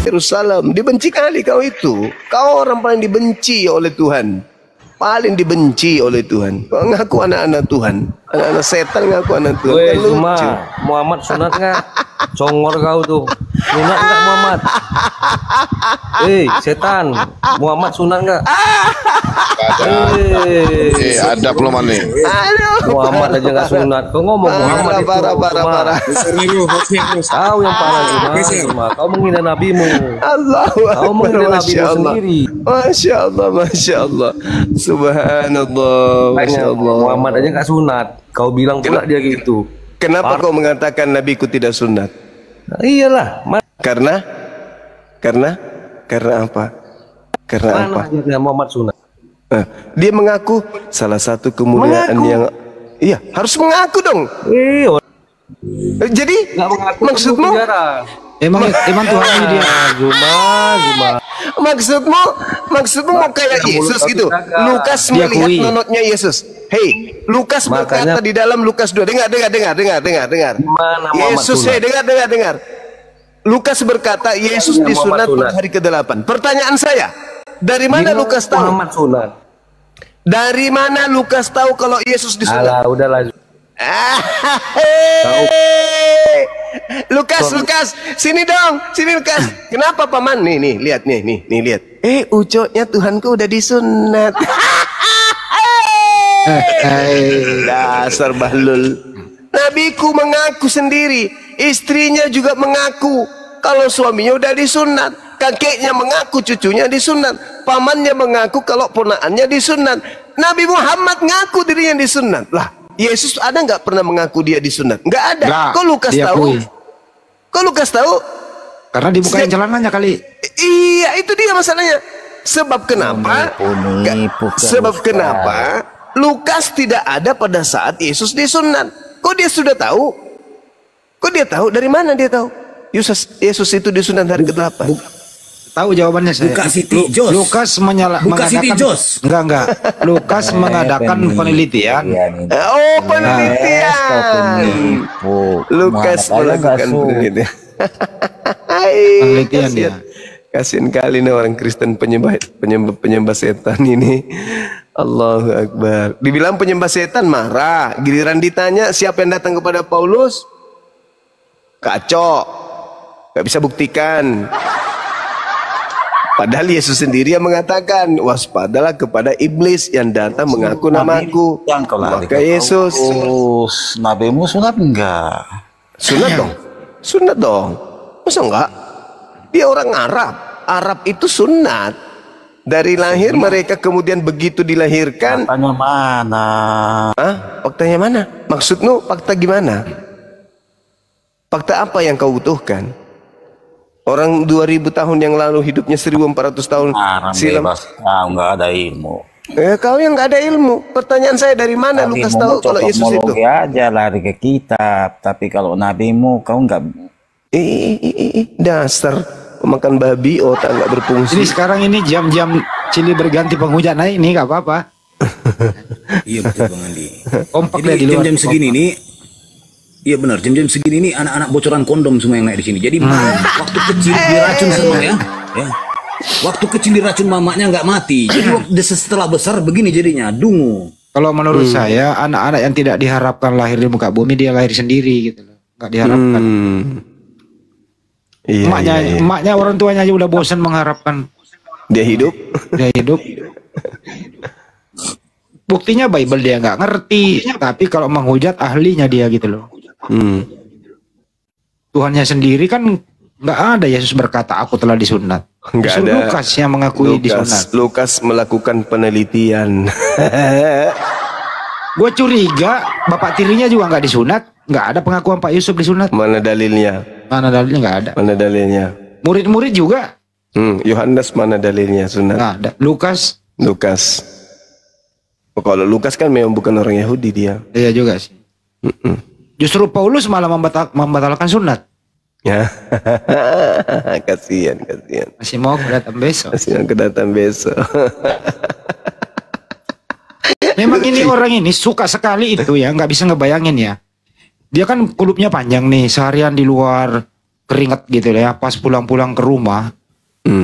Yerusalem. Dibenci kali kau itu. Kau orang paling dibenci oleh Tuhan. Paling dibenci oleh Tuhan. Kau ngaku anak-anak Tuhan. Anak-anak setan ngaku anak Tuhan. Weh, Kan cuma lucu. Muhammad sunat nggak? Congor kau tuh. Sunat nggak Muhammad? Setan. Muhammad sunat nggak? Ada peluman nih. Muhammad aja nggak sunat. Kau ngomong Muhammad itu parah. Kau yang parah cuma. Kau menghina nabimu. Kau menghina nabimu sendiri. Masya Allah. Subhanallah. Masya Allah. Muhammad aja nggak sunat. Kau bilang pula dia gitu. Kenapa kau mengatakan nabiku tidak sunat? Nah, iyalah. Karena apa? Karena apa? Akhirnya Muhammad sunat. Dia mengaku salah satu kemuliaan yang iya harus mengaku dong. Jadi maksudmu emang Tuhan dia maksudmu mau kayak Yesus gitu. Lukas melihat nonotnya Yesus. Hei, Lukas berkata di dalam Lukas 2. Dengar. Yesus, dengar. Lukas berkata Yesus disunat pada hari ke-8. Pertanyaan saya, dari mana Lukas tahu? Dari mana Lukas tahu kalau Yesus disunat? Alah, udahlah. Lukas, sini dong, Lukas. Kenapa paman? Nih, lihat. Ucoknya Tuhanku udah disunat. Dasar bahlul. Nabiku mengaku sendiri, istrinya juga mengaku kalau suaminya udah disunat, kakeknya mengaku cucunya disunat, pamannya mengaku kalau ponakannya disunat. Nabi Muhammad ngaku dirinya disunat. Lah, Yesus ada nggak pernah mengaku dia disunat? Nggak ada. Kok Lukas tahu? Karena dibukain celananya kali. Iya, itu dia masalahnya. Sebab kenapa? Lukas tidak ada pada saat Yesus disunat. Kok dia sudah tahu? Kok dia tahu? Dari mana dia tahu? Yesus itu disunat hari ke-8. Tahu jawabannya saya. Lukas Enggak. Lukas mengadakan penelitian. Penelitian. Lukas melakukan penelitian. Penelitian dia. Kasian kali nih orang Kristen penyembah setan ini. Allahu Akbar. Dibilang penyembah setan marah. Giliran ditanya siapa yang datang kepada Paulus, kacau, gak bisa buktikan. Padahal Yesus sendiri yang mengatakan, waspadalah kepada iblis yang datang mengaku namaku. Maka Yesus, nabimu sunat enggak? Sunat dong. Masa enggak? Dia orang Arab. Arab itu sunat. Dari lahir mereka kemudian begitu dilahirkan. Faktanya mana? Faktanya mana? Maksudmu fakta gimana? Fakta apa yang kau butuhkan? Orang 2000 tahun yang lalu hidupnya 1400 tahun silam. Kau nggak ada ilmu. Kau yang nggak ada ilmu. Pertanyaan saya, dari mana Lukas tahu kalau Yesus itu? Aja lari ke kitab. Tapi kalau nabimu kau nggak. Dasar pemakan babi, otak nggak berfungsi. Ini sekarang ini jam-jam silih berganti penghujan naik ini nggak apa-apa. Iya betul Bang Andi. Kompak jadi jam-jam segini nih. Iya benar, jam-jam segini nih anak-anak bocoran kondom semua yang naik di sini. Jadi waktu kecil diracun semua ya. Waktu kecil diracun mamanya nggak mati. Jadi setelah besar begini jadinya dungu. Kalau menurut saya anak-anak yang tidak diharapkan lahir di muka bumi dia lahir sendiri gitu loh. Nggak diharapkan. Emaknya orang tuanya aja udah bosan mengharapkan dia hidup. Buktinya Bible dia nggak ngerti, tapi kalau menghujat ahlinya dia gitu loh. Tuhannya sendiri kan nggak ada. Yesus berkata aku telah disunat. Nggak ada. Lukas yang mengakui disunat. Lukas melakukan penelitian. Gue curiga bapak tirinya juga nggak disunat. Nggak ada pengakuan Pak Yusuf disunat. Mana dalilnya? Nggak ada. Mana dalilnya? Murid-murid juga. Yohanes mana dalilnya sunat? Nggak ada. Lukas. Kalau Lukas kan memang bukan orang Yahudi dia. Iya juga sih. Justru Paulus malah membatalkan sunat. Ya, kasihan. Masih mau kedatang besok. Memang ini orang ini suka sekali itu ya, nggak bisa ngebayangin ya. Dia kan kulupnya panjang nih, seharian di luar keringat gitu ya. Pas pulang-pulang ke rumah,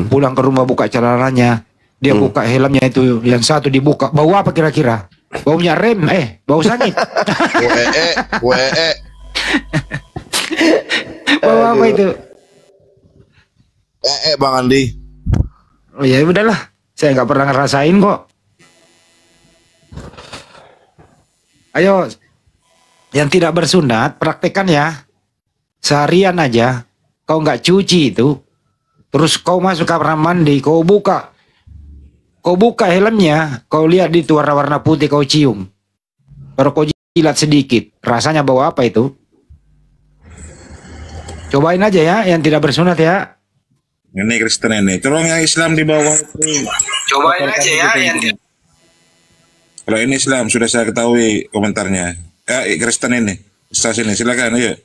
Pulang ke rumah buka celananya. Dia buka helmnya itu, yang satu dibuka. Bau apa kira-kira? Baunya rem, bau sangit. Bau apa itu? Bang Andi. Oh ya udahlah, saya nggak pernah ngerasain kok. Ayo, yang tidak bersunat, praktekkan ya. Seharian aja, kau nggak cuci itu, terus kau masuk kamar mandi, kau buka helmnya, kau lihat itu warna-warna putih, kau cium. Baru kau jilat sedikit, rasanya bau apa itu? Cobain aja ya, yang tidak bersunat ya. Ini Kristen ini, tolong yang Islam di bawah itu. Cobain aja ya, yang Kalau ini Islam sudah saya ketahui komentarnya. Kristen ini, Sas ini, silakan ayo.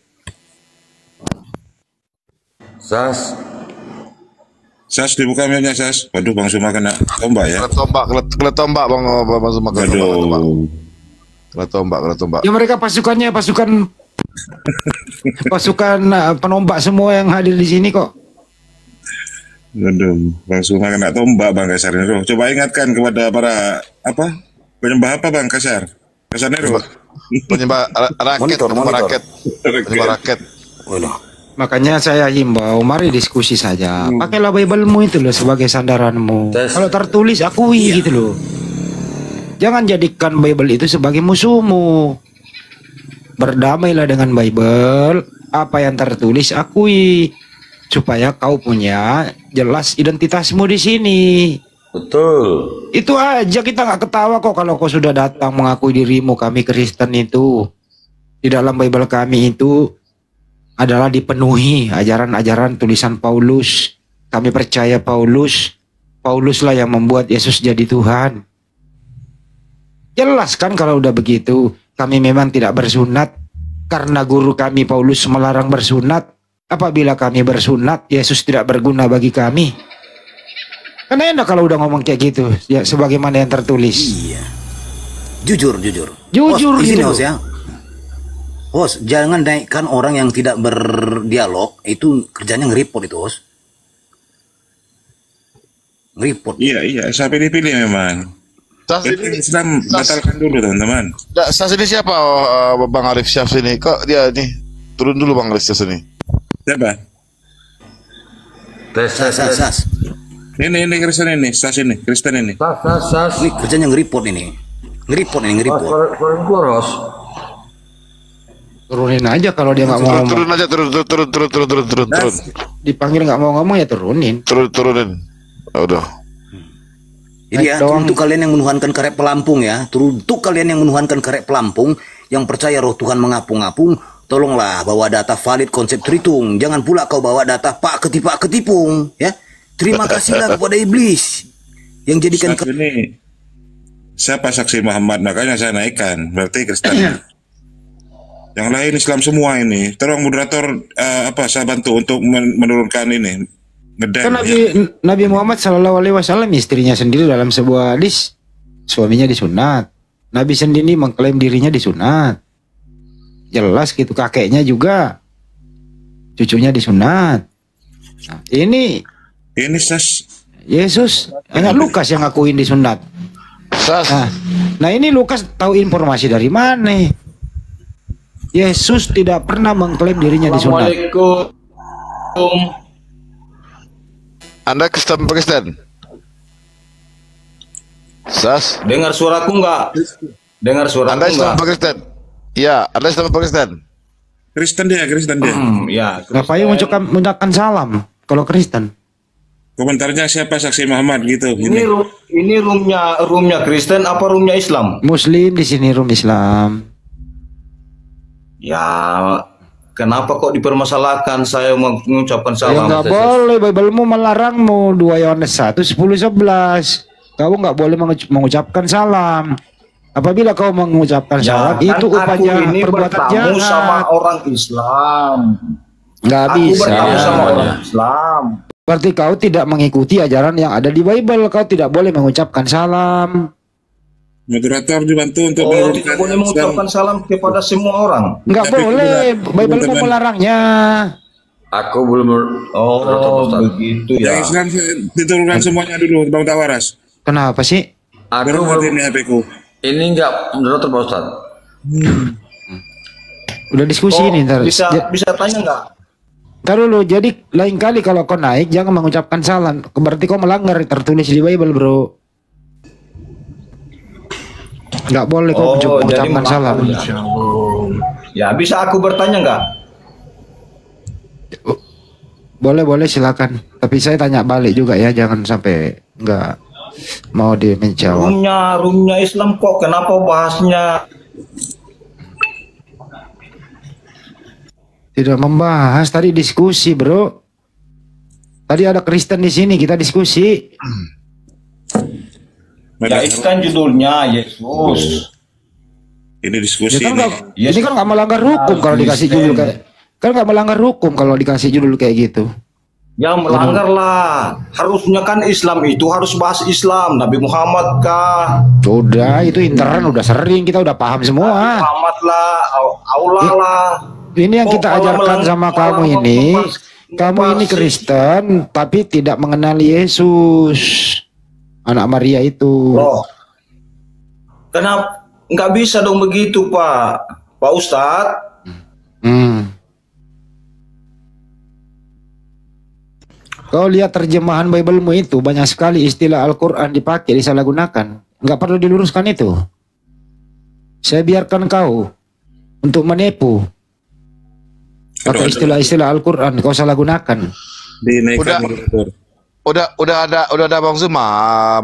Sas dibuka mic-nya Sas. Waduh Bang Suma kena tombak ya. Kena tombak Bang Suma. Waduh. Kena tombak. Ya mereka pasukan penombak semua yang hadir di sini kok. Waduh, Bang Suma kena tombak Bang Kasar Nero. Coba ingatkan kepada para penyembah apa Bang Kasar Nero? Penyembah raket. Makanya saya himbau, mari diskusi saja. Pakailah Bible-mu itu loh sebagai sandaranmu. Kalau tertulis akui gitu loh. Jangan jadikan Bible itu sebagai musuhmu. Berdamailah dengan Bible. Apa yang tertulis akui, supaya kau punya jelas identitasmu di sini. Betul. Itu aja, kita nggak ketawa kok kalau kau sudah datang mengakui dirimu kami Kristen itu. Di dalam Bible kami itu adalah dipenuhi ajaran-ajaran tulisan Paulus. Kami percaya Pauluslah yang membuat Yesus jadi Tuhan. Jelas kan kalau udah begitu. Kami memang tidak bersunat karena guru kami Paulus melarang bersunat. Apabila kami bersunat, Yesus tidak berguna bagi kami. Karena enak kalau udah ngomong kayak gitu, ya sebagaimana yang tertulis. Iya. Jujur Bos, izin gitu. Bos ya. Bos, jangan naikkan orang yang tidak berdialog, itu kerjanya nge-report itu, Bos. Nge-report. Iya, saya pilih-pilih memang. Islam batalkan dulu teman-teman. Sas ini siapa Bang Arif Syaf ini? Kok dia nih? Turun dulu Bang Arif Syaf ini. Siapa? Sas. Ini Kristen ini, Sas ini, Kristen ini. Sas. Ini kerjanya nge-report ini. Nge-report. Boros. Turunin aja kalau dia nggak mau ngomong. Turun aja, turun. Dipanggil nggak mau ngomong ya turunin. Turunin. Udah. Jadi ya, untuk kalian yang menuhankan karek pelampung ya, untuk kalian yang menuhankan karek pelampung, yang percaya roh Tuhan mengapung-apung, tolonglah bawa data valid konsep Tritung. Jangan pula kau bawa data Pak Ketipung, ya. Terima kasihlah kepada iblis yang jadikan ini. Siapa saksi Muhammad? Makanya saya naikkan. Berarti Kristen. Yang lain Islam semua ini. Tolong moderator saya bantu untuk menurunkan ini. Kan Nabi Muhammad SAW istrinya sendiri dalam sebuah hadis suaminya disunat. Nabi sendiri mengklaim dirinya disunat. Jelas gitu, kakeknya juga, cucunya disunat. Nah, ini Sas. Yesus, hanya Lukas yang ngakuin disunat. Nah ini Lukas tahu informasi dari mana? Yesus tidak pernah mengklaim dirinya disunat. Assalamualaikum. Anda Kristen? Sas? Dengar suaraku enggak? Anda Islam apa Kristen? Iya, Anda Islam apa Kristen? Kristen dia. Ya. Ngapain mengucapkan salam kalau Kristen? Komentarnya siapa saksi Muhammad gitu. Ini roomnya Kristen apa roomnya Islam? Muslim di sini, room Islam. Ya, kenapa kok dipermasalahkan saya mengucapkan salam? Ya nggak boleh, Bible-mu melarangmu. 2 Yohanes 1, 10, 11. Kamu nggak boleh mengucapkan salam. Apabila kau mengucapkan salam, itu upaya perbuatan jahat. Sama orang Islam. Nggak bisa. Bertemu sama orang Islam. Berarti kau tidak mengikuti ajaran yang ada di Bible. Kau tidak boleh mengucapkan salam. Moderator dibantu untuk tidak boleh mengucapkan salam kepada semua orang. Nggak boleh, Bible-mu melarangnya. Aku belum. Oh, begitu ya. Yang Islam diturunkan semuanya dulu, Bang Tawaras. Kenapa sih? Aku Baru belum. ini HP-ku. Ini enggak moderator Pak Ustaz. Udah diskusi ini ntar. Bisa tanya enggak? Ntar dulu, jadi lain kali kalau kau naik jangan mengucapkan salam. Berarti kau melanggar tertulis di Bible, bro. Nggak boleh kau mengucapkan salam. Ya, bisa aku bertanya enggak? Boleh silakan. Tapi saya tanya balik juga ya, jangan sampai nggak mau dia menjawab. Roomnya Islam kok kenapa bahasnya? Tidak membahas, tadi diskusi, bro. Tadi ada Kristen di sini, kita diskusi. Ya itu kan judulnya Yesus. Ini diskusi Ini kan ini. ini kan nggak melanggar hukum kalau dikasih judul kayak. Kan nggak melanggar hukum kalau dikasih judul kayak gitu. Ya melanggar lah. Harusnya kan Islam itu harus bahas Islam. Nabi Muhammad kah? Udah, itu intern udah sering, kita udah paham semua. Muhammad lah, Allah lah. Ini yang kita ajarkan sama kamu ini. Kamu ini Kristen tapi tidak mengenali Yesus, anak Maria itu. Loh. Kenapa nggak bisa dong begitu, Pak Ustadz? Kau lihat terjemahan Biblemu itu banyak sekali istilah Al-Quran dipakai, disalahgunakan. Nggak perlu diluruskan itu. Saya biarkan kau untuk menipu. Pakai istilah-istilah Al-Quran kau salah gunakan. Dinaikkan Udah ada Bang Zuma,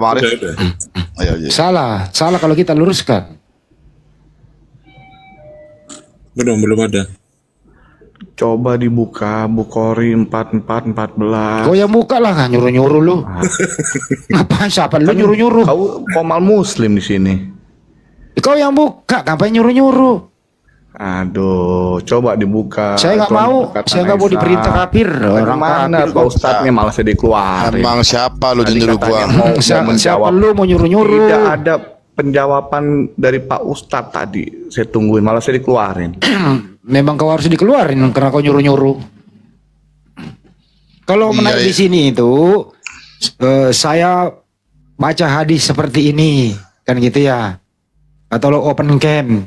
Bang Arif. Ayo. Salah kalau kita luruskan. Belum ada. Coba dibuka Bukhari 4414. Kau yang buka lah, nggak nyuruh-nyuruh lu. Ngapain siapa lu nyuruh-nyuruh? Kau komal muslim di sini. Kau yang buka, ngapain nyuruh-nyuruh? Aduh, coba dibuka. Saya nggak mau, saya nggak mau diperintah kafir. Orang mana Pak Ustadznya malah saya dikeluarin. Emang siapa lu nyuruh gua? Siapa lu mau nyuruh-nyuruh? Tidak ada penjawaban dari Pak Ustadz tadi. Saya tungguin, malah saya dikeluarin. Memang kau harus dikeluarin karena kau nyuruh-nyuruh. Kalau menaik di sini itu, saya baca hadis seperti ini, kan gitu ya. Atau lo open cam.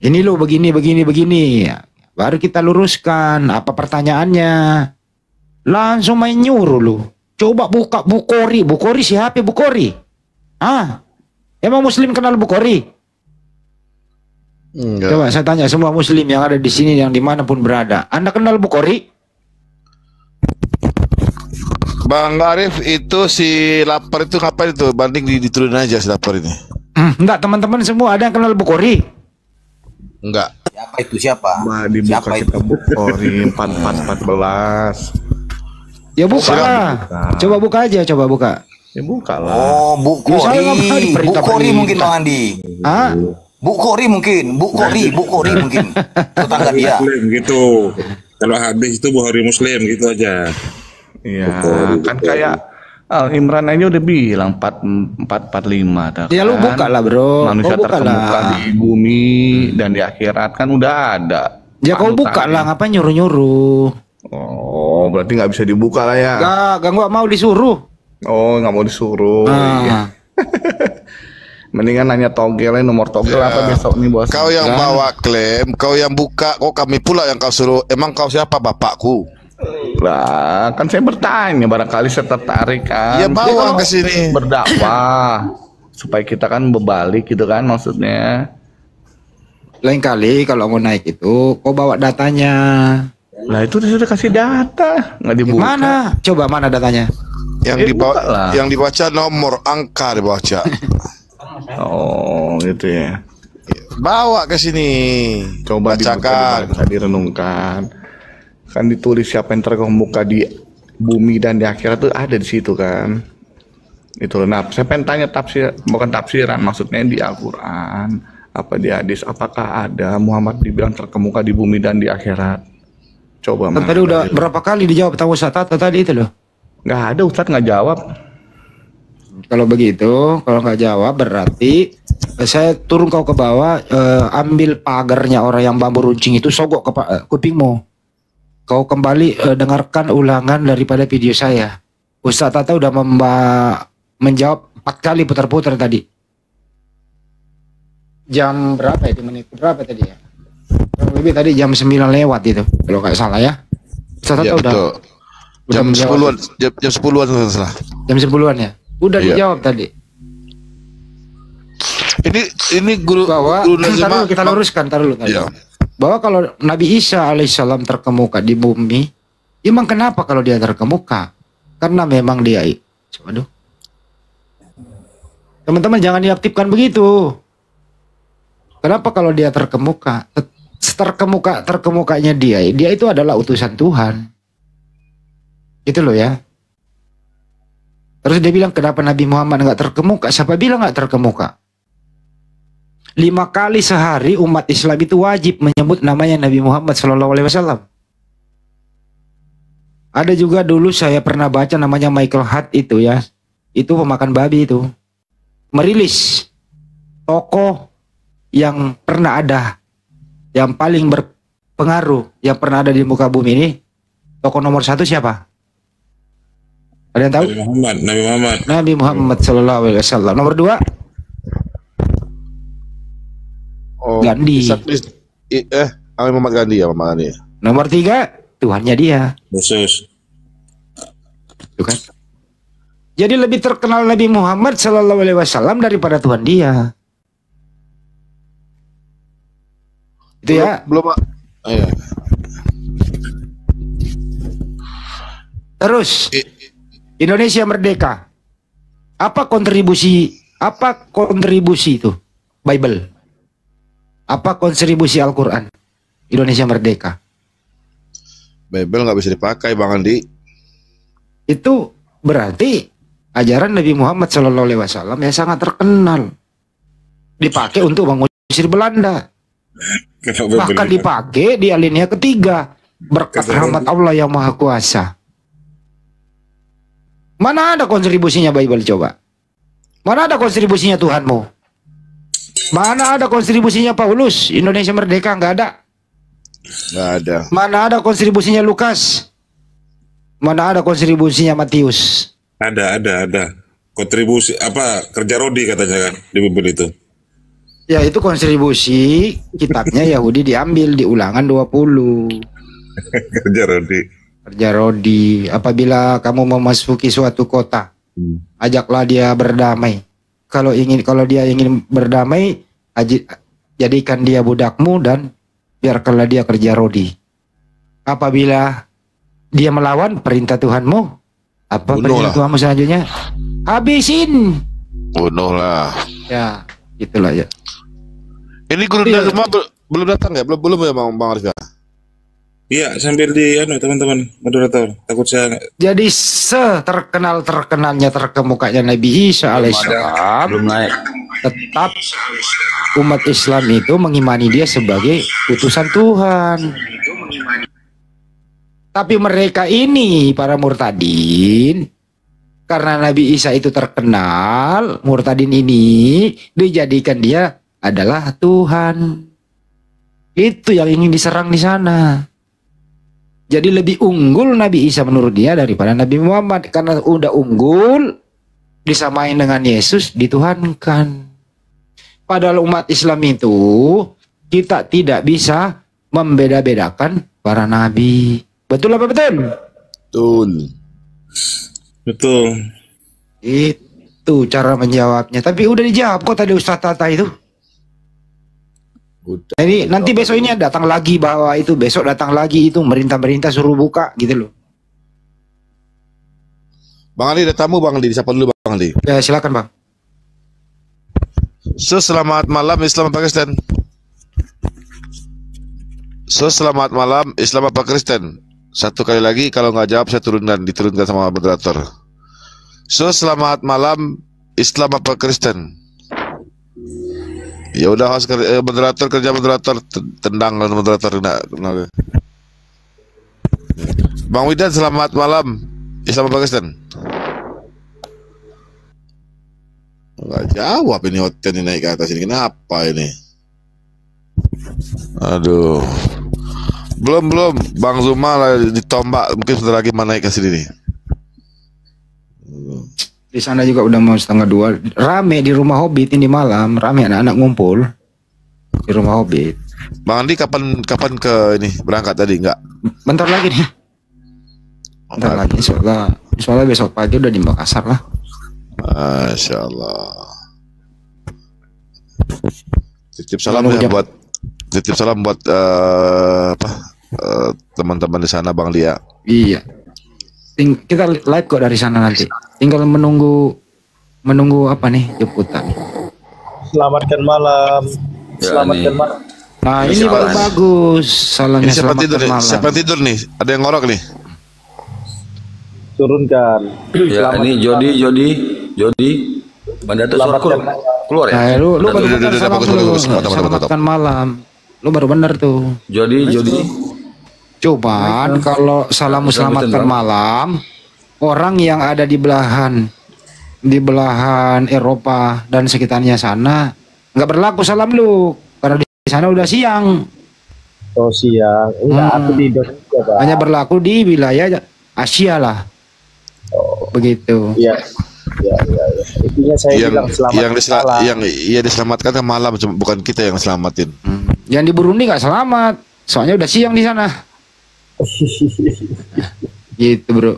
Ini lo begini. Baru kita luruskan apa pertanyaannya. Langsung main nyuruh lo. Coba buka Bukhari. Bukhari siapa Bukhari? Emang muslim kenal Bukhari? Enggak. Coba saya tanya semua muslim yang ada di sini, yang dimanapun berada. Anda kenal Bukhari? Bang Arif, itu si lapar itu ngapain itu? Banding diturunin aja si lapar ini. Enggak, teman-teman semua ada yang kenal Bukhari? Enggak. Siapa itu siapa? Dibuka kita Bukhari 4414. Ya buka lah. Coba buka aja, coba buka. Ya buka lah. Oh, Bukhari mungkin Bang Andi. Bukhari mungkin. Tetangga dia. Muslim gitu. Kalau hadis itu Bukhari Muslim gitu aja. Iya, kan kayak Imran aja udah bilang 445. Ya lu buka lah, bro. Manusia terkemuka di bumi dan di akhirat kan udah ada. Ya kau buka lah, ngapain nyuruh-nyuruh? Oh, berarti nggak bisa dibuka lah ya? Nggak mau disuruh. Oh, nggak mau disuruh. Iya. Mendingan nanya togelnya, nomor togel apa besok nih bos? Kau yang bawa klaim, kau yang buka, kok kami pula yang kau suruh. Emang kau siapa, bapakku? Lah, kan saya bertanya, barangkali saya tertarik kan. Ya bawa ke sini. Berdakwah supaya kita kan berbalik gitu kan maksudnya. Lain kali kalau mau naik itu, kau bawa datanya. Lah itu sudah kasih data, nggak dibuka. Mana? Coba mana datanya? Yang dibaca nomor angka dibaca. Oh gitu ya. Bawa ke sini. Coba bacakan, dibaca, direnungkan. Kan ditulis siapa yang terkemuka di bumi dan di akhirat itu ada di situ kan. Itu. Nah, saya pengen tanya tafsir, bukan tafsiran, maksudnya di Al-Quran, apa di hadis, apakah ada Muhammad dibilang terkemuka di bumi dan di akhirat? Coba. Tadi udah berapa kali dijawab tahu Ustaz tadi itu loh. Nggak ada, Ustaz nggak jawab. Kalau begitu, kalau nggak jawab berarti saya turun kau ke bawah, ambil pagarnya orang yang bambu runcing itu, sogok ke kupingmu. kau kembali dengarkan ulangan daripada video saya. Ustaz Tata udah menjawab 4 kali putar-putar tadi. Jam berapa itu, menit berapa tadi ya? Kurang lebih tadi jam 9 lewat itu, kalau nggak salah ya. Ustaz Tata udah jam 10-an, jam 10-an kalau nggak salah. Jam 10-an ya. Udah dijawab tadi. Ini guru bahwa guru dulu kita luruskan dulu tadi. Ya. Bahwa kalau Nabi Isa alaihissalam terkemuka di bumi, emang kenapa kalau dia terkemuka? Karena memang dia, waduh, teman-teman jangan diaktifkan begitu. Kenapa kalau dia terkemuka? Terkemukanya dia itu adalah utusan Tuhan. Itu loh ya. Terus dia bilang kenapa Nabi Muhammad nggak terkemuka? Siapa bilang nggak terkemuka? 5 kali sehari umat Islam itu wajib menyebut namanya Nabi Muhammad SAW. Ada juga dulu saya pernah baca namanya Michael Hart itu ya. Itu pemakan babi itu. Merilis tokoh yang pernah ada, yang paling berpengaruh, yang pernah ada di muka bumi ini. Tokoh nomor 1 siapa? Ada yang tahu? Nabi Muhammad SAW. Nomor 2? Gandhi. Muhammad Gandhi ya, Muhammad Gandhi. Nomor 3? Tuhannya dia. Yesus. Itu kan. Jadi lebih terkenal Nabi Muhammad SAW daripada Tuhan dia. Itu ya. Belum. Iya. Terus Indonesia merdeka. Apa kontribusi itu? Bible. Apa kontribusi Al-Quran? Indonesia merdeka. Bible nggak bisa dipakai, Bang Andi. Itu berarti ajaran Nabi Muhammad SAW yang sangat terkenal. Dipakai untuk mengusir Belanda. Bahkan dipakai di alinea ketiga. Berkat rahmat Allah yang Maha Kuasa. Mana ada kontribusinya Bible coba? Mana ada kontribusinya Tuhanmu? Mana ada kontribusinya Paulus? Indonesia merdeka nggak ada. Nggak ada. Mana ada kontribusinya Lukas? Mana ada kontribusinya Matius? Ada. Kontribusi apa? Kerja Rodi katanya kan di Bible itu. Ya itu kontribusi kitabnya Yahudi diambil di Ulangan 20. Kerja Rodi. Apabila kamu memasuki suatu kota, ajaklah dia berdamai. Kalau dia ingin berdamai, jadikan dia budakmu dan biarkanlah dia kerja Rodi. Apabila dia melawan perintah Tuhanmu, apa perintah Tuhanmu selanjutnya? Habisin. Bunuhlah. Ya, itulah ya. Ini guru semua belum datang ya? Belum ya Bang Arif? Iya, sambil di teman-teman moderator. Takut saya. Jadi terkenalnya terkemukanya Nabi Isa alaihissalam, belum naik. Tetap umat Islam itu mengimani dia sebagai utusan Tuhan. Tapi mereka ini para murtadin, karena Nabi Isa itu terkenal, murtadin ini dijadikan dia adalah Tuhan. Itu yang ingin diserang di sana. Jadi lebih unggul Nabi Isa menurut dia daripada Nabi Muhammad. Karena udah unggul, disamain dengan Yesus, dituhankan. Padahal umat Islam itu, kita tidak bisa membeda-bedakan para nabi. Betul apa betul? Betul. Itu cara menjawabnya. Tapi udah dijawab kok tadi Ustaz Tata itu. Jadi nanti besok ini datang lagi bahwa itu, besok datang lagi itu merintah-merintah suruh buka gitu loh. Bang Ali ada tamu, Bang Ali disapa dulu Bang Ali. Ya silakan Bang. Selamat malam Islam apa Kristen? Selamat malam Islam apa Kristen? Satu kali lagi kalau nggak jawab saya diturunkan sama moderator. Selamat malam Islam apa Kristen? Ya udah host moderator kerja moderator tendang moderator enggak. Bang Widan selamat malam. Islam apa Kristen? Enggak jawab ini hotel ini naik ke atas ini. Kenapa ini? Aduh. Belum. Bang Zuma lah ditombak. Mungkin sebentar lagi naik ke sini nih. Di sana juga udah mau 1:30. Rame di rumah Hobbit ini malam. Rame anak-anak ngumpul di rumah Hobbit. Bang Andi kapan ke ini berangkat tadi enggak? Bentar lagi nih. Bentar lagi soalnya besok pagi udah di Makassar lah. Masya Allah. Titip salam ya buat teman-teman di sana Bang Lia. Iya. Kita live kok dari sana nanti. Tinggal menunggu apa nih jemputan. Selamatkan malam. Selamatkan malam. Nah ini baru bagus. Salahnya ini siapa tidur malam. Siapa tidur nih? Ada yang ngorok nih. Turunkan. Ya ini Jody. Bandata surat keluar ya. Lu baru benar selamatkan malam. Lu baru benar tuh. Jody. Cuman kalau salam selamatkan malam, orang yang ada di belahan Eropa dan sekitarnya sana nggak berlaku salam lu karena di sana udah siang. Oh siang. Enggak, aku di Indonesia, Pak. Hanya berlaku di wilayah Asia lah. Oh. Begitu. Iya. Intinya saya bilang selamat yang diselamatkan kan malam, bukan kita yang selamatin. Yang di Burundi nggak selamat, soalnya udah siang di sana. Gitu bro.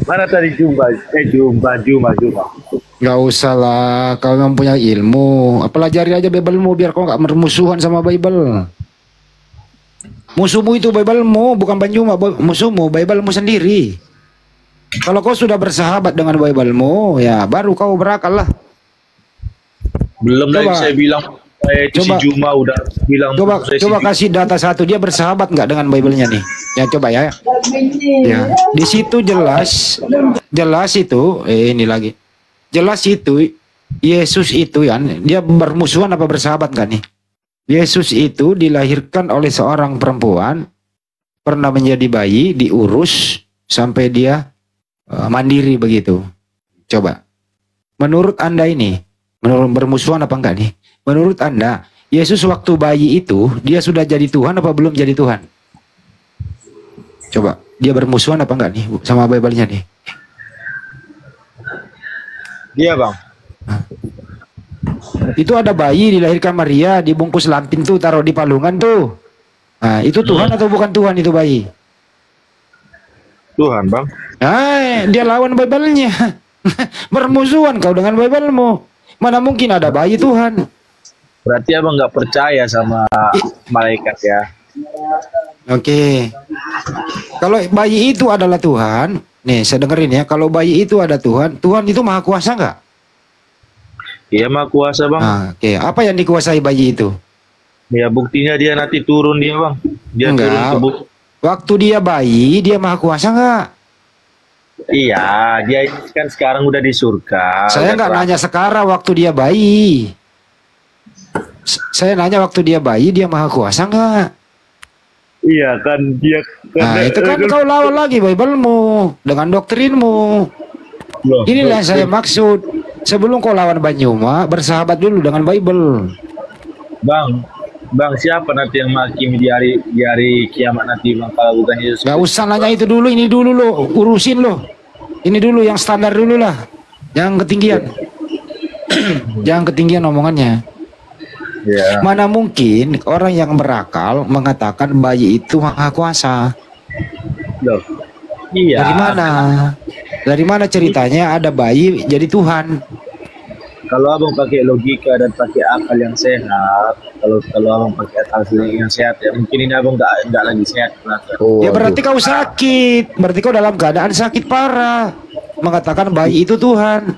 Mana tadi Juma. Gak usah lah, kau yang punya ilmu, pelajari aja Bible-mu biar kau gak bermusuhan sama Bible. Musuhmu itu Bible-mu, bukan Banjuma, musuhmu Bible-mu sendiri. Kalau kau sudah bersahabat dengan Bible-mu, ya baru kau berakal lah. Belum lagi saya bilang si Juma udah bilang. Coba kasih data satu, dia bersahabat nggak dengan Bible-nya nih? Ya coba ya. Ya, di situ jelas itu ini lagi. Jelas itu Yesus itu ya, dia bermusuhan apa bersahabat nggak nih? Yesus itu dilahirkan oleh seorang perempuan, pernah menjadi bayi, diurus sampai dia mandiri begitu. Coba, menurut Anda ini, bermusuhan apa enggak nih? Menurut Anda, Yesus waktu bayi itu, dia sudah jadi Tuhan apa belum jadi Tuhan? Coba, dia bermusuhan apa enggak nih sama Bible-nya nih? Iya bang. Itu ada bayi dilahirkan Maria, dibungkus lampin tuh, taruh di palungan tuh. Nah, itu Tuhan atau bukan Tuhan itu bayi? Tuhan bang. Nah, dia lawan Bible-nya. Bermusuhan kau dengan Bible-mu. Mana mungkin ada bayi Tuhan? Berarti abang nggak percaya sama malaikat ya? Oke. Kalau bayi itu adalah Tuhan, nih saya dengerin ya. Kalau bayi itu ada Tuhan, Tuhan itu maha kuasa nggak? Iya maha kuasa bang. Oke. Apa yang dikuasai bayi itu? Ya buktinya dia nanti turun dia bang. Dia enggak. Turun ke bukit. Waktu dia bayi, dia maha kuasa nggak? Iya, dia kan sekarang udah di surga. Saya nggak nanya sekarang waktu dia bayi. Saya nanya waktu dia bayi, dia maha kuasa nggak? Iya kan dia. Nah itu kan kau lawan lagi Bible-mu dengan doktrinmu. Inilah yang saya maksud. Sebelum kau lawan Banyuma, bersahabat dulu dengan Bible. Bang, siapa nanti yang menghakimi di hari kiamat nanti bang kalau bukan Yesus? Gak usah nanya itu dulu, ini dulu lo urusin lo. Ini dulu yang standar dulu lah, jangan ketinggian. Jangan ketinggian omongannya. Yeah. Mana mungkin orang yang berakal mengatakan bayi itu maha kuasa? Loh. Iya. Dari mana? Dari mana ceritanya ada bayi jadi Tuhan? Kalau abang pakai logika dan pakai akal yang sehat, kalau abang pakai akal yang sehat ya mungkin ini abang nggak lagi sehat. Ya berarti kau sakit, berarti kau dalam keadaan sakit parah. Mengatakan bayi itu Tuhan.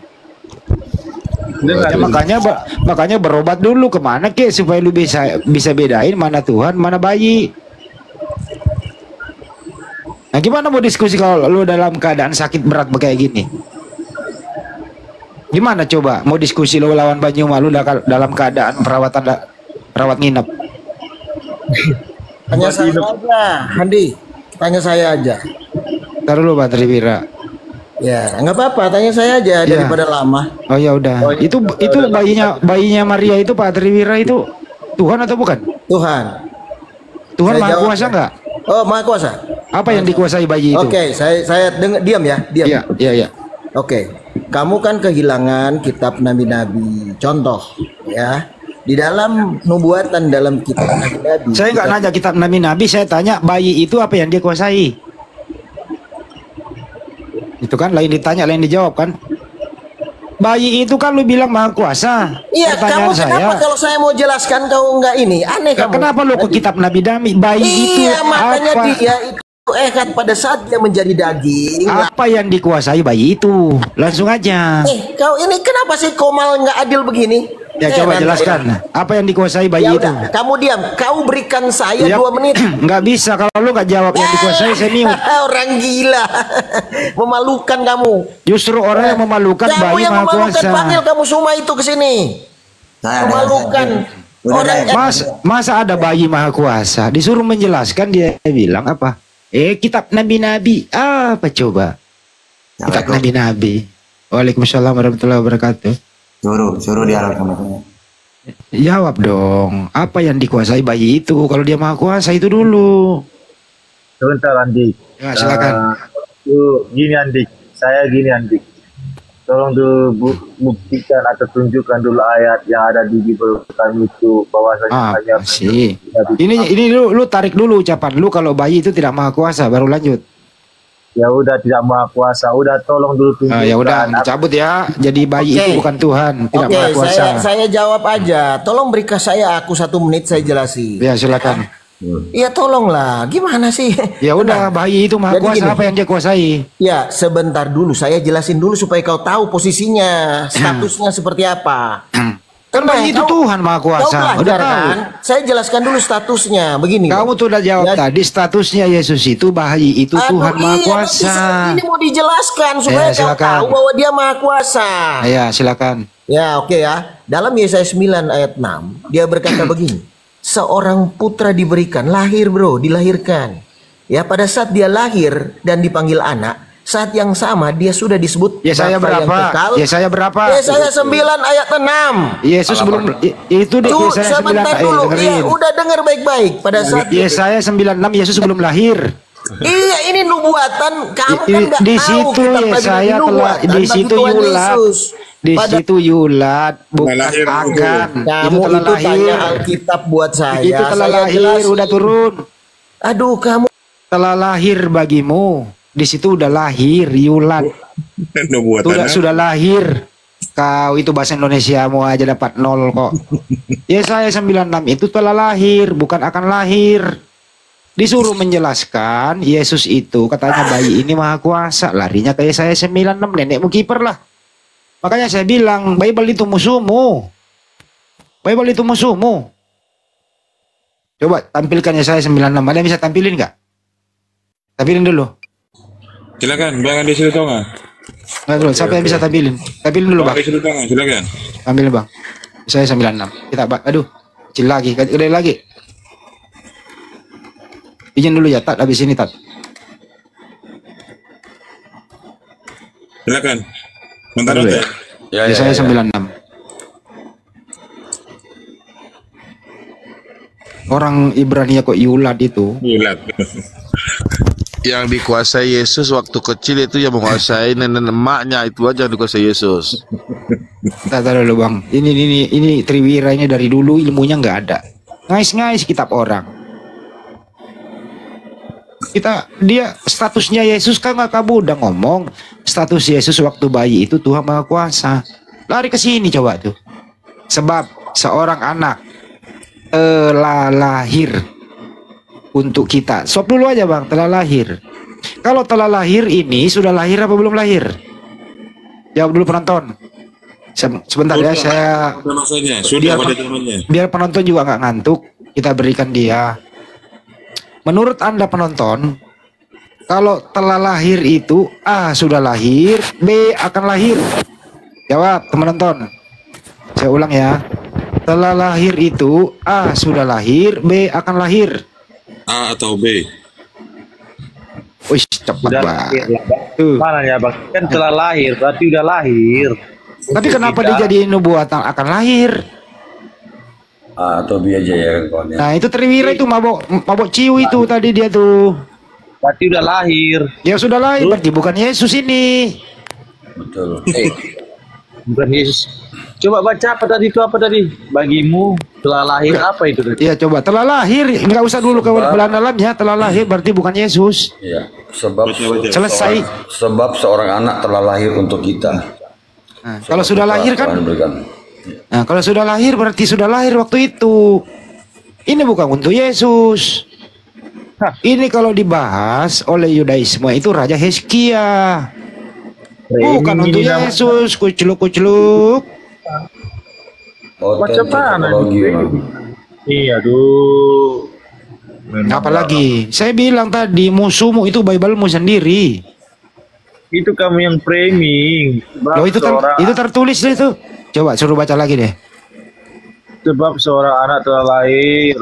Ya, makanya berobat dulu kemana ke supaya lu bisa bedain mana Tuhan mana bayi. Nah gimana mau diskusi kalau lu dalam keadaan sakit berat kayak gini? Gimana coba mau diskusi lu lawan Banyuma lu dalam keadaan perawat nginep? Tanya saya aja, Andi. Tanya saya aja. Taruh lu Pak Triwira. Ya, nggak apa-apa. Tanya saya aja daripada lama. Oh ya udah. Itu bayinya Maria itu Pak Triwira itu Tuhan atau bukan? Tuhan. Tuhan Saya Maha jawab. Kuasa nggak? Oh, Maha Kuasa. Apa yang dikuasai bayi itu? Oke, saya diam ya, diam. Iya. Oke, kamu kan kehilangan kitab nabi-nabi. Contoh, ya, di dalam nubuatan dalam kitab nabi-nabi. Saya nggak nanya kitab nabi-nabi, saya tanya bayi itu apa yang dia kuasai. Itu kan lain ditanya, lain dijawab kan? Bayi itu kan lu bilang Maha Kuasa. Iya, Pertanyaan kamu kenapa kalau saya mau jelaskan kau nggak ini? Aneh kamu. Kenapa lu ke kitab nabi-nabi? Bayi itu Iya, makanya apa? dia itu kan pada saat dia menjadi daging. Apa yang dikuasai bayi itu? Langsung aja. Kau ini kenapa sih kau malah nggak adil begini? Ya coba jelaskan. Apa yang dikuasai bayi Ya itu? udah, kamu diam. Kau berikan saya Ya, 2 menit. Nggak bisa kalau lu nggak jawab yang dikuasai saya mute. Orang gila. Memalukan kamu. Justru orang yang memalukan Kamu bayi yang Maha memalukan, Kuasa. panggil kamu semua itu ke sini. Memalukan. Masa ada bayi Maha Kuasa disuruh menjelaskan dia bilang apa? Kitab nabi-nabi apa coba? Kitab nabi-nabi. Waalaikumsalam warahmatullahi wabarakatuh. Suruh diarahkan. Jawab dong. Apa yang dikuasai bayi itu? Kalau dia Maha Kuasa itu dulu. Sebentar Andi. Ya, silakan. Gini Andi, saya gini Andi. Tolong buktikan atau tunjukkan dulu ayat yang ada di Bible kami itu bahwasanya hanya sih. Ini lu tarik dulu ucapan lu kalau bayi itu tidak Maha Kuasa baru lanjut. Ya udah tidak Maha Kuasa, udah tolong dulu tunjukkan. Ya udah dicabut ya. Jadi bayi itu bukan Tuhan, tidak Maha Kuasa. Saya jawab aja. Tolong berikan aku 1 menit saya jelasin. Ya silakan. Ya tolonglah. Gimana sih? Ya udah bayi itu Maha Kuasa, apa yang dia kuasai? Ya sebentar dulu saya jelasin dulu supaya kau tahu posisinya, statusnya seperti apa. Kan bayi itu Tuhan Maha Kuasa. Kau Udah belajar tahu. kan? Saya jelaskan dulu statusnya. Begini. Kamu tuh udah jawab tadi statusnya Yesus itu bayi itu Tuhan Maha Kuasa. Ini mau dijelaskan supaya kau silakan. tahu bahwa dia Maha Kuasa. Ya silakan. Ya oke ya. Dalam Yesaya 9 ayat 6 dia berkata begini. Seorang putra diberikan, lahir bro, dilahirkan. Ya pada saat dia lahir dan dipanggil anak, saat yang sama dia sudah disebut Yesaya Bapa yang berapa? kekal. Yesaya berapa? Yesaya 9 ayat 6. Yesus belum itu di Yesaya 9 sebentar ayat dulu. Ya, dengerin. udah dengar baik-baik pada saat Yesaya 96 Yesus belum lahir. Iya, ini nubuatan. Kamu kan nggak Di tahu situ kitab Yesaya telah di situ Yulat. Di situ Yulat bukan agan. Kamu Itu telah itu tanya lahir. Alkitab buat saya. Itu telah Saya lahir, jelasin. udah turun. Aduh, kamu telah lahir bagimu. Di situ udah lahir, Yulat. Sudah lahir. Kau itu bahasa Indonesia mau aja dapat 0 kok. Yesaya 96 itu telah lahir, bukan akan lahir. Disuruh menjelaskan Yesus itu katanya bayi ini Maha Kuasa, larinya ke Yesaya 96, nenekmu kiper lah. Makanya saya bilang Bible itu musuhmu. Bible itu musuhmu. Coba tampilkan Yesaya 96. Ada yang bisa tampilin nggak? Tampilin dulu. Silakan, Bang Andi Silutonga. Nah, dulu, siapa yang bisa tampilin? Tampilin dulu, Bang. Andi Silutonga, silakan. Tampilin, Bang. Saya 96. Kita, aduh, kecil lagi, gede lagi. Izin dulu ya, Tat, habis ini, Tat. Silakan. Bentar aja. Ya, saya 96. Orang Ibrani kok Yulat itu. Yulat. Yang dikuasai Yesus waktu kecil itu yang menguasai nenek emaknya, itu aja yang dikuasai Yesus. Tahu dulu Bang, ini Triwira ini dari dulu ilmunya nggak ada. Ngais-ngais kitab orang. Dia statusnya Yesus kan nggak, kamu udah ngomong status Yesus waktu bayi itu Tuhan Maha Kuasa. Lari ke sini coba tuh. Sebab seorang anak telah lahir untuk kita. Stop dulu aja Bang, telah lahir. Kalau telah lahir ini sudah lahir apa belum lahir? Jawab dulu penonton. Sebentar ya, saya biar penonton juga nggak ngantuk, kita berikan dia. Menurut Anda penonton, kalau telah lahir itu A sudah lahir, B akan lahir. Jawab penonton. Saya ulang ya. Telah lahir itu A sudah lahir, B akan lahir. A atau B? Wih, cepat banget. Mana ya Bang? Kan telah lahir, berarti udah lahir. Tapi kenapa dijadiin nubuatan akan lahir? Tobi aja ya kan kawannya. Nah itu Triwira itu mabok ciu itu tadi dia tuh. Berarti udah lahir. Ya sudah lahir, berarti bukan Yesus ini. Betul. Bukan Yesus. Coba baca apa tadi itu, apa tadi? Bagimu telah lahir apa itu tadi? Iya coba, telah lahir. Enggak usah dulu ke dalamnya, telah lahir berarti bukan Yesus. Iya, sebab selesai. Sebab seorang anak telah lahir untuk kita. Nah, kalau sudah lahir kan? Nah, kalau sudah lahir berarti sudah lahir waktu itu. Ini bukan untuk Yesus. Ini kalau dibahas oleh Yudaisme itu Raja Hizkia. Bukan untuk Yesus, kuceluk-kuceluk. Macam mana? Iya, aduh. Apalagi saya bilang tadi musuhmu itu Bible-mu sendiri. Itu kamu yang framing. Loh, itu tertulis itu. Coba suruh baca lagi deh. Sebab seorang anak telah lahir,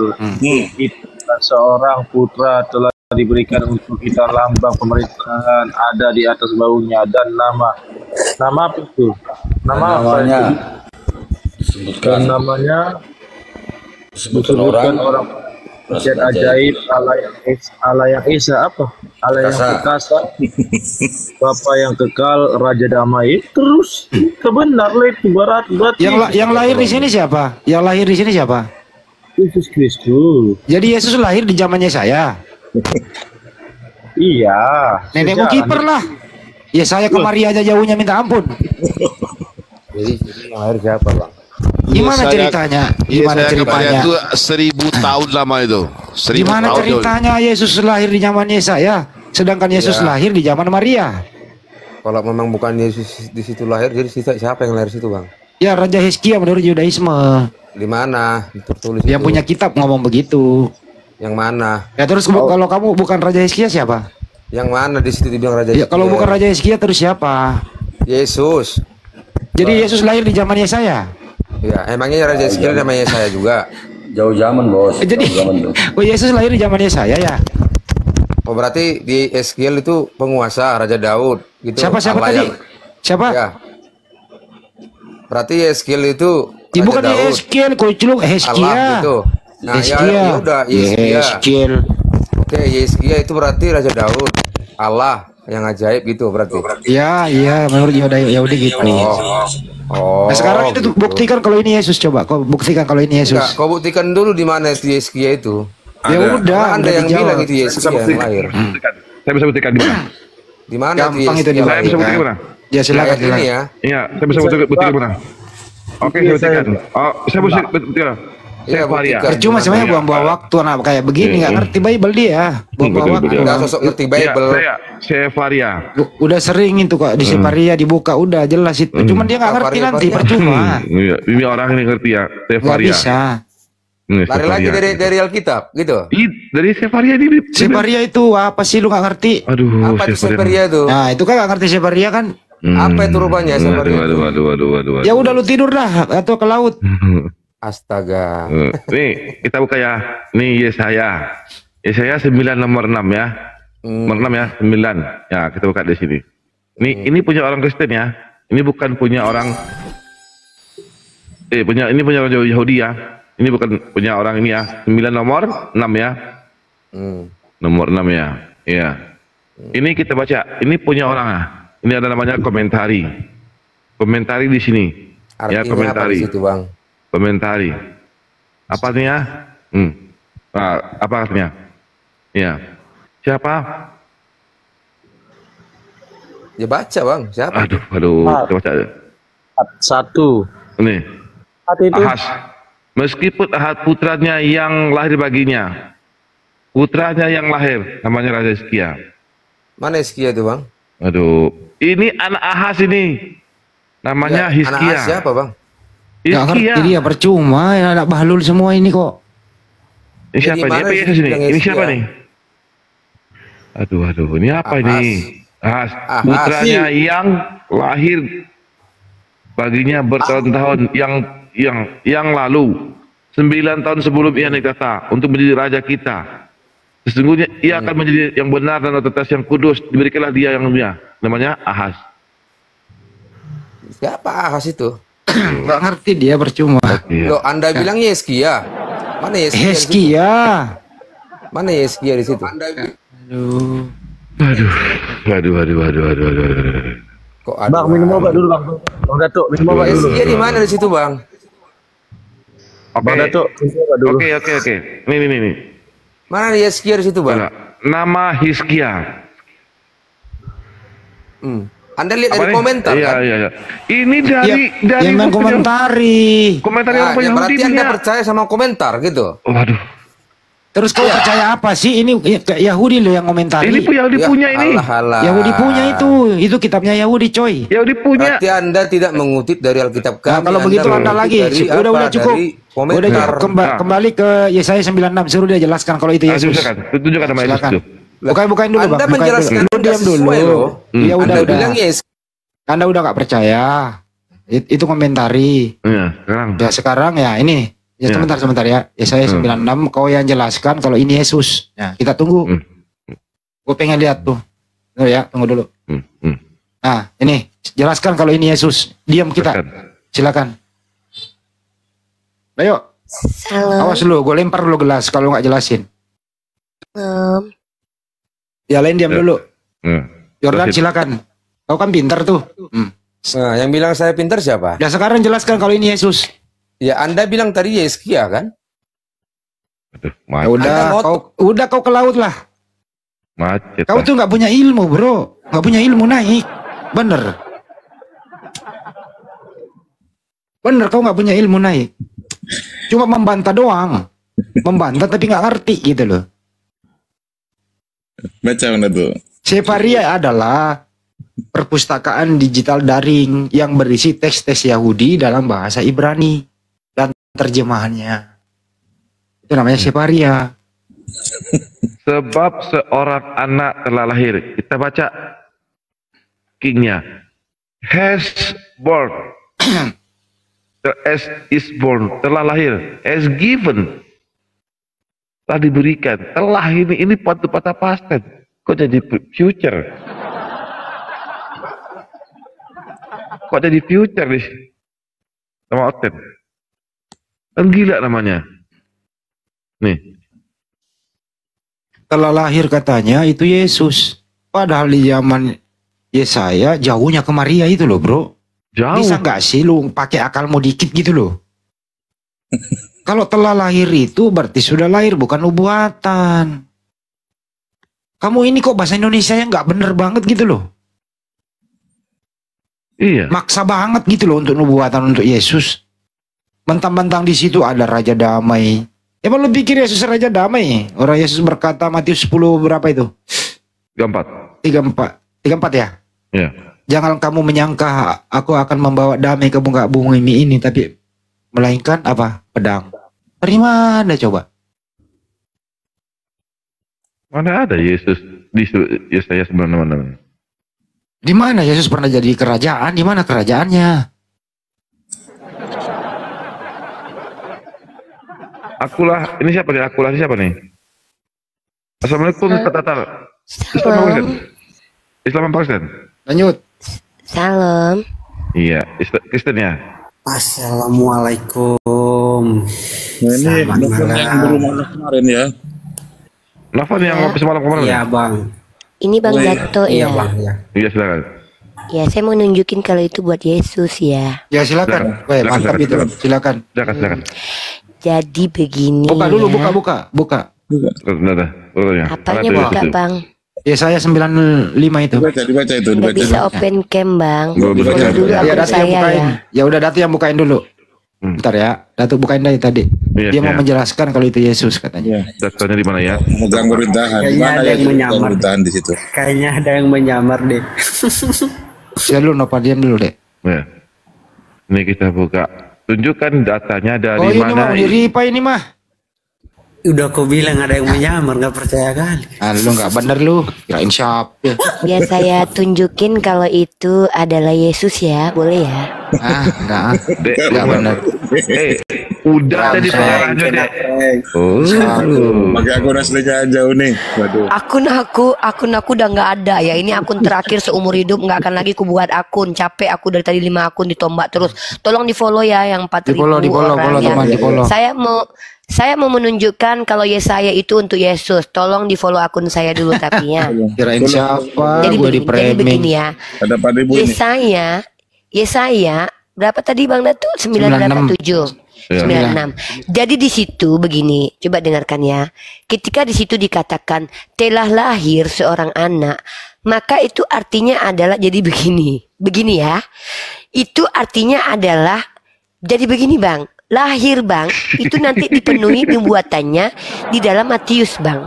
seorang putra telah diberikan untuk kita, lambang pemerintahan ada di atas bahunya, dan nama apa itu? Namanya disebutkan orang Rakyat ajaib, Allah yang Esa apa? Allah yang perkasa, Bapa yang kekal, Raja damai. Terus kebenar itu berarti. Yang lahir di sini siapa? Yang lahir di sini siapa? Yesus Kristus. Jadi Yesus lahir di zamannya saya. Iya. Nenekmu kiper lah. Ya saya ke Maria aja jauhnya minta ampun. Jadi yang lahir siapa, Bang? Gimana ceritanya? Gimana ceritanya? Itu 1000 tahun lama itu. Gimana ceritanya Yesus lahir di zamannya saya, sedangkan Yesus lahir di zaman Maria? Kalau memang bukan Yesus di situ lahir, jadi siapa yang lahir situ, Bang? Ya Raja Hizkia menurut Yudaisme. Di mana? Tertulis yang punya kitab ngomong begitu. Yang mana? Ya terus kalau kamu bukan Raja Hizkia siapa? Yang mana di situ dibilang Raja Hizkia? Ya kalau bukan Raja Hizkia terus siapa? Yesus. Jadi Yesus lahir di zamannya saya. Ya, emangnya Raja Hizkia namanya saya juga. Jauh zaman, Bos. Jadi oh Yesus lahir di zamannya saya ya. Oh berarti di Eskiel itu penguasa Raja Daud gitu. Siapa tadi? Siapa? Ya. Berarti Eskiel itu bukan Eskiel, kuculuk Hizkia. Gitu. Nah, ya udah Yeskiel. Oke, Yeskiel itu berarti Raja Daud. Allah yang ajaib gitu berarti. Iya, menurut Yahudi gitu. Oh. Nah, sekarang itu buktikan kalau ini Yesus, coba kau buktikan kalau ini Yesus. Enggak, kau buktikan dulu di mana itu Yeskiel itu. Ya udah, Anda yang bilang itu Yeskiel yang lahir. Saya bisa buktikan di mana? Di mana itu Yeskiel? Saya bisa buktikan di mana? Ya silakan. Iya, saya bisa buktikan di mana? Oke, saya buktikan. Oh, saya bisa buktikan. Percuma sebenarnya buang-buang waktu anak kayak begini nggak ngerti Bible dia. Buang-buang waktu. Udah sosok ngerti Bible. Sefaria. Udah sering itu kok di Sefaria dibuka udah jelas itu. Cuman dia nggak ngerti nanti percuma. Ini orang ini ngerti ya. Sefaria. Nggak bisa. Lari lagi dari Alkitab gitu. Dari Sefaria ini. Sefaria itu apa sih lu nggak ngerti? Aduh. Apa itu Sefaria itu? Nah itu kan nggak ngerti Sefaria kan? Apa itu rupanya Sefaria? Waduh. Ya udah lu tidur dah atau ke laut. Astaga. Nih kita buka ya. Nih Yesaya 9 nomor 6 ya. Nomor 6 ya, 9. Ya, kita buka di sini. Ini punya orang Kristen ya. Ini bukan punya orang ini punya orang Yahudi ya. Ini bukan punya orang ini ya. 9 nomor 6 ya. Nomor 6 ya. Iya. Ini kita baca. Ini punya orang ah. Ini ada namanya komentari. Komentari di sini. Artinya ya, komentari. apa di situ, Bang? Komentari. Apa artinya? Apa artinya? Ya. Siapa? Ya baca, Bang. Siapa? Aduh. Kita baca aja. 1. Nih. Ahaz. Meskipun Ahaz putranya yang lahir baginya. Putranya yang lahir. Namanya Raja Hizkia. Mana Hizkia itu, Bang? Aduh. Ini anak Ahaz ini. Namanya Hizkia. Anak Ahaz siapa, Bang? Nggak ngerti dia percuma ya, anak bahlul semua ini kok. Ini siapa nih? Apa Yesus ini? Ini siapa nih? Aduh, ini apa ini? Ahaz. Putranya yang lahir baginya bertahun-tahun yang lalu, 9 tahun sebelum ia naik tahta untuk menjadi raja kita. Sesungguhnya ia akan menjadi yang benar dan otoritas yang kudus. Diberikanlah dia yang mulia. Namanya Ahaz. Siapa Ahaz itu? Nggak ngerti dia, percuma. Loh, Anda bilang Yeskia. Mana Yeskia? Heskia. Mana Yeskia di situ? Aduh. Kok ada? Bang, minum obat dulu, Bang. Bang Datuk, minum obat dulu. Yeskia di mana di situ, Bang? Bang Datuk, minum obat dulu. Oke. Nih. Mana Yeskia di situ, Bang? Nama Hiskia. Anda lihat dari komentar kan? Iya. Ini dari yang komentari. Komentari apa yang berarti Anda percaya sama komentar gitu? Waduh. Terus kau percaya apa sih? Ini Yahudi loh yang komentari. Ini Yahudi punya ini. Yahudi punya itu kitabnya Yahudi, coy. Yahudi punya. Berarti Anda tidak mengutip dari Alkitab kami. Kalau begitu Anda lagi, udah cukup. Udah kembali ke Yesaya 96, suruh dia jelaskan kalau itu Yesus. Tunjukkan nama Yesus itu. Bukain dulu, Bang. Anda menjelaskan diam dulu. Iya, Anda bilang yes. Anda udah gak percaya. Itu komentari. Iya, sekarang. Ya sekarang ya ini. Ya sebentar ya. Yesaya 96 kau yang jelaskan kalau ini Yesus. Ya, kita tunggu. Gue pengen lihat tuh. Ya, tunggu dulu. Nah, ini jelaskan kalau ini Yesus. Diam kita. Silakan. Ayo. Awas lu, gue lempar lu gelas kalau nggak jelasin. Ya lain diam dulu. Jordan silakan. Kau kan pintar tuh. Nah, yang bilang saya pintar siapa? Ya sekarang jelaskan kalau ini Yesus. Ya Anda bilang tadi Yeskia kan? Ya udah kau ke laut lah. Macet. Kau tuh nggak punya ilmu, bro. Nggak punya ilmu naik. Bener kau nggak punya ilmu naik. Cuma membantah doang. Membantah tapi nggak ngerti gitu loh. Baca mana tuh? Sefaria adalah perpustakaan digital daring yang berisi teks-teks Yahudi dalam bahasa Ibrani dan terjemahannya. Itu namanya Sefaria. Sebab seorang anak telah lahir. Kita baca kingnya. Has born. The S is born. Telah lahir. Has given. Telah diberikan. Telah ini patah past tense. Kok jadi future? Kok jadi future nih? Sama Oten. Kan gila namanya. Nih. Telah lahir katanya itu Yesus. Padahal di zaman Yesaya jauhnya ke Maria itu loh, bro. Jauh. Bisa nggak sih lu pakai akalmu dikit gitu loh? Kalau telah lahir itu berarti sudah lahir, bukan nubuatan. Kamu ini kok bahasa Indonesianya nggak bener banget gitu loh. Iya. Maksa banget gitu loh untuk nubuatan untuk Yesus. Mentang-mentang di situ ada Raja Damai. Emang lu pikir Yesus Raja Damai? Orang Yesus berkata Matius 10 berapa itu? 34 ya? Iya. Jangan kamu menyangka aku akan membawa damai ke muka bumi ini, tapi melainkan apa? Pedang. Dari mana coba? Mana ada Yesus di Yesaya 96? Di mana Yesus pernah jadi kerajaan? Di mana kerajaannya? Akulah, ini siapa nih? Akulah ini siapa nih? Assalamualaikum, Tatar. Islam apa Kristen? Lanjut. Salam. Iya, Kristen ya. Assalamualaikum. Ini Novan yang berumah kemarin ya. Novan yang ngopi semalam kemarin. Iya bang. Ini Bang Dato ya. Iya bang. Iya silakan. Ya saya mau nunjukin kalau itu buat Yesus ya. Ya silakan. Weh, mantap itu. Silakan. Silakan. Jadi begini. Buka dulu, ya. buka. Apanya buka Bang? Ya saya 95 itu. Dibaca itu. Nggak bisa open cam Bang. Dulu Ya, akun saya bukain. Ya udah Datu yang bukain dulu. Bentar ya, Datu bukain dari tadi. Dia mau menjelaskan kalau itu Yesus katanya. Datunya di mana ya? Megang pemerintahan. Kayaknya ada yang menyamar. Di situ. Kayaknya ada yang menyamar deh. Ya dulu Nova diam dulu deh. Ya. Ini kita buka. Tunjukkan datanya dari ini mana. Mah Ripa ini mah. Udah kau bilang ada yang menyamar, nggak percaya kali. Lu nggak bener lu. Kirain siapa? Biar saya tunjukin kalau itu adalah Yesus ya, boleh ya? Enggak bener. Udah ada di pengarahnya deh. Pakai akun aslinya jauh nih. Waduh. Akun aku udah nggak ada ya. Ini akun terakhir seumur hidup, nggak akan lagi ku buat akun. Capek aku dari tadi 5 akun ditombak terus. Tolong di follow ya yang 4.000 orang ya. Saya mau menunjukkan kalau Yesaya itu untuk Yesus. Tolong di follow akun saya dulu tapi ya. Kirain siapa? Jadi Jadi begini ya. Ada 4.000 ini. Yesaya berapa tadi Bang Datu? 987. 96. Jadi di situ begini, coba dengarkan ya. Ketika di situ dikatakan telah lahir seorang anak, maka itu artinya adalah jadi begini. Begini ya. Itu artinya adalah jadi begini, Bang. Lahir, Bang, itu nanti dipenuhi pembuatannya di dalam Matius, Bang.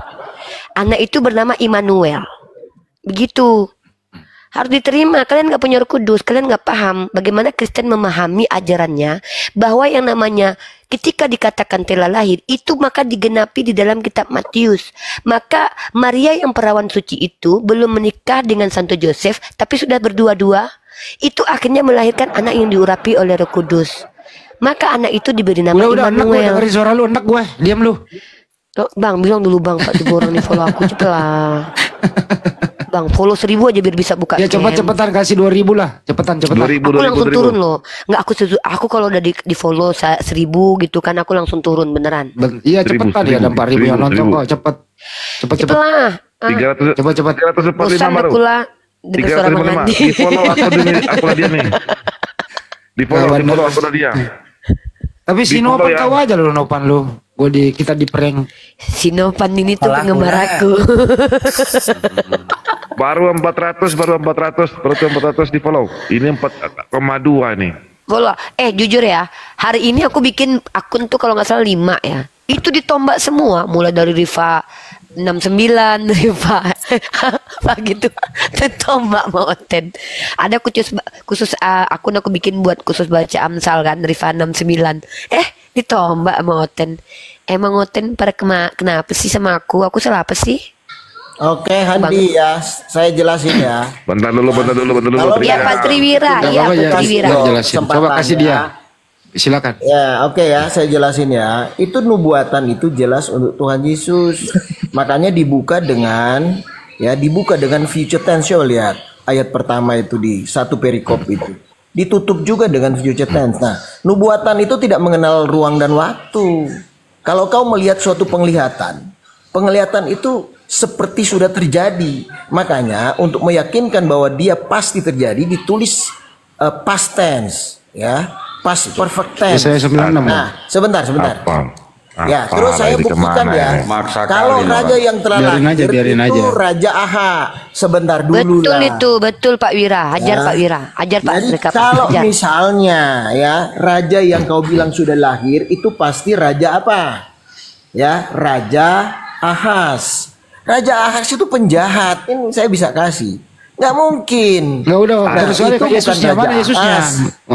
Anak itu bernama Immanuel. Begitu. Harus diterima. Kalian nggak punya Roh Kudus, kalian nggak paham bagaimana Kristen memahami ajarannya bahwa yang namanya ketika dikatakan telah lahir itu maka digenapi di dalam kitab Matius. Maka Maria yang perawan suci itu belum menikah dengan Santo Joseph tapi sudah berdua-dua. Itu akhirnya melahirkan anak yang diurapi oleh Roh Kudus. Maka anak itu diberi nama Immanuel. Dengerin suara lu, enak gue. Diam lu. Bang, bilang dulu Bang, 4.000 orang nih follow aku cepet lah. Bang, follow 1.000 aja biar bisa buka. Ya cepetan kasih 2.000 lah. Cepetan. Aku langsung turun loh. Nggak aku kalau udah di follow 1.000 gitu kan aku langsung turun beneran. Iya cepetan ya, ada 4.000 yang nonton kok. Cepet lah. 300 cepet. 345 baru. Dengar suara Bang Andi. Di follow akun dia nih. Di follow akun dia. Tapi si Nopan tahu aja lu Nopan lu. Kita di prank. Si Nopan ini tuh penggemar aku. Baru 400 di follow. Ini 4,2 nih. Follow. Jujur ya, hari ini aku bikin akun tuh kalau nggak salah 5 ya. Itu ditombak semua, mulai dari Riva 69, Riva apa gitu. Ditombak Moten. Ada khusus akun aku bikin buat khusus baca Amsal kan, Riva 69. Ditombak Moten. Emang Moten pada kenapa sih sama aku? Aku salah apa sih? Oke, Handi ya, saya jelasin ya. Bentar dulu. Ya Pak Triwira, Jelasin. Coba kasih dia. Silakan. Ya, oke ya, saya jelasin ya. Itu nubuatan itu jelas untuk Tuhan Yesus. Makanya dibuka dengan future tense. Lihat ayat pertama itu di 1 perikop itu. Ditutup juga dengan future tense. Nah, nubuatan itu tidak mengenal ruang dan waktu. Kalau kau melihat suatu penglihatan itu seperti sudah terjadi. Makanya untuk meyakinkan bahwa dia pasti terjadi ditulis past tense ya, past perfect tense. Nah, sebentar. Ya, terus saya buktikan ya. Kalau raja yang telah lahir itu Raja Aha. Sebentar dulu lah. Betul Pak Wira. Ajar Pak. Jadi kalau misalnya ya raja yang kau bilang sudah lahir itu pasti raja apa? Ya, Raja Ahas. Raja Ahas itu penjahat. Ini saya bisa kasih. Nggak mungkin. Itu Yesusnya mana Yesusnya?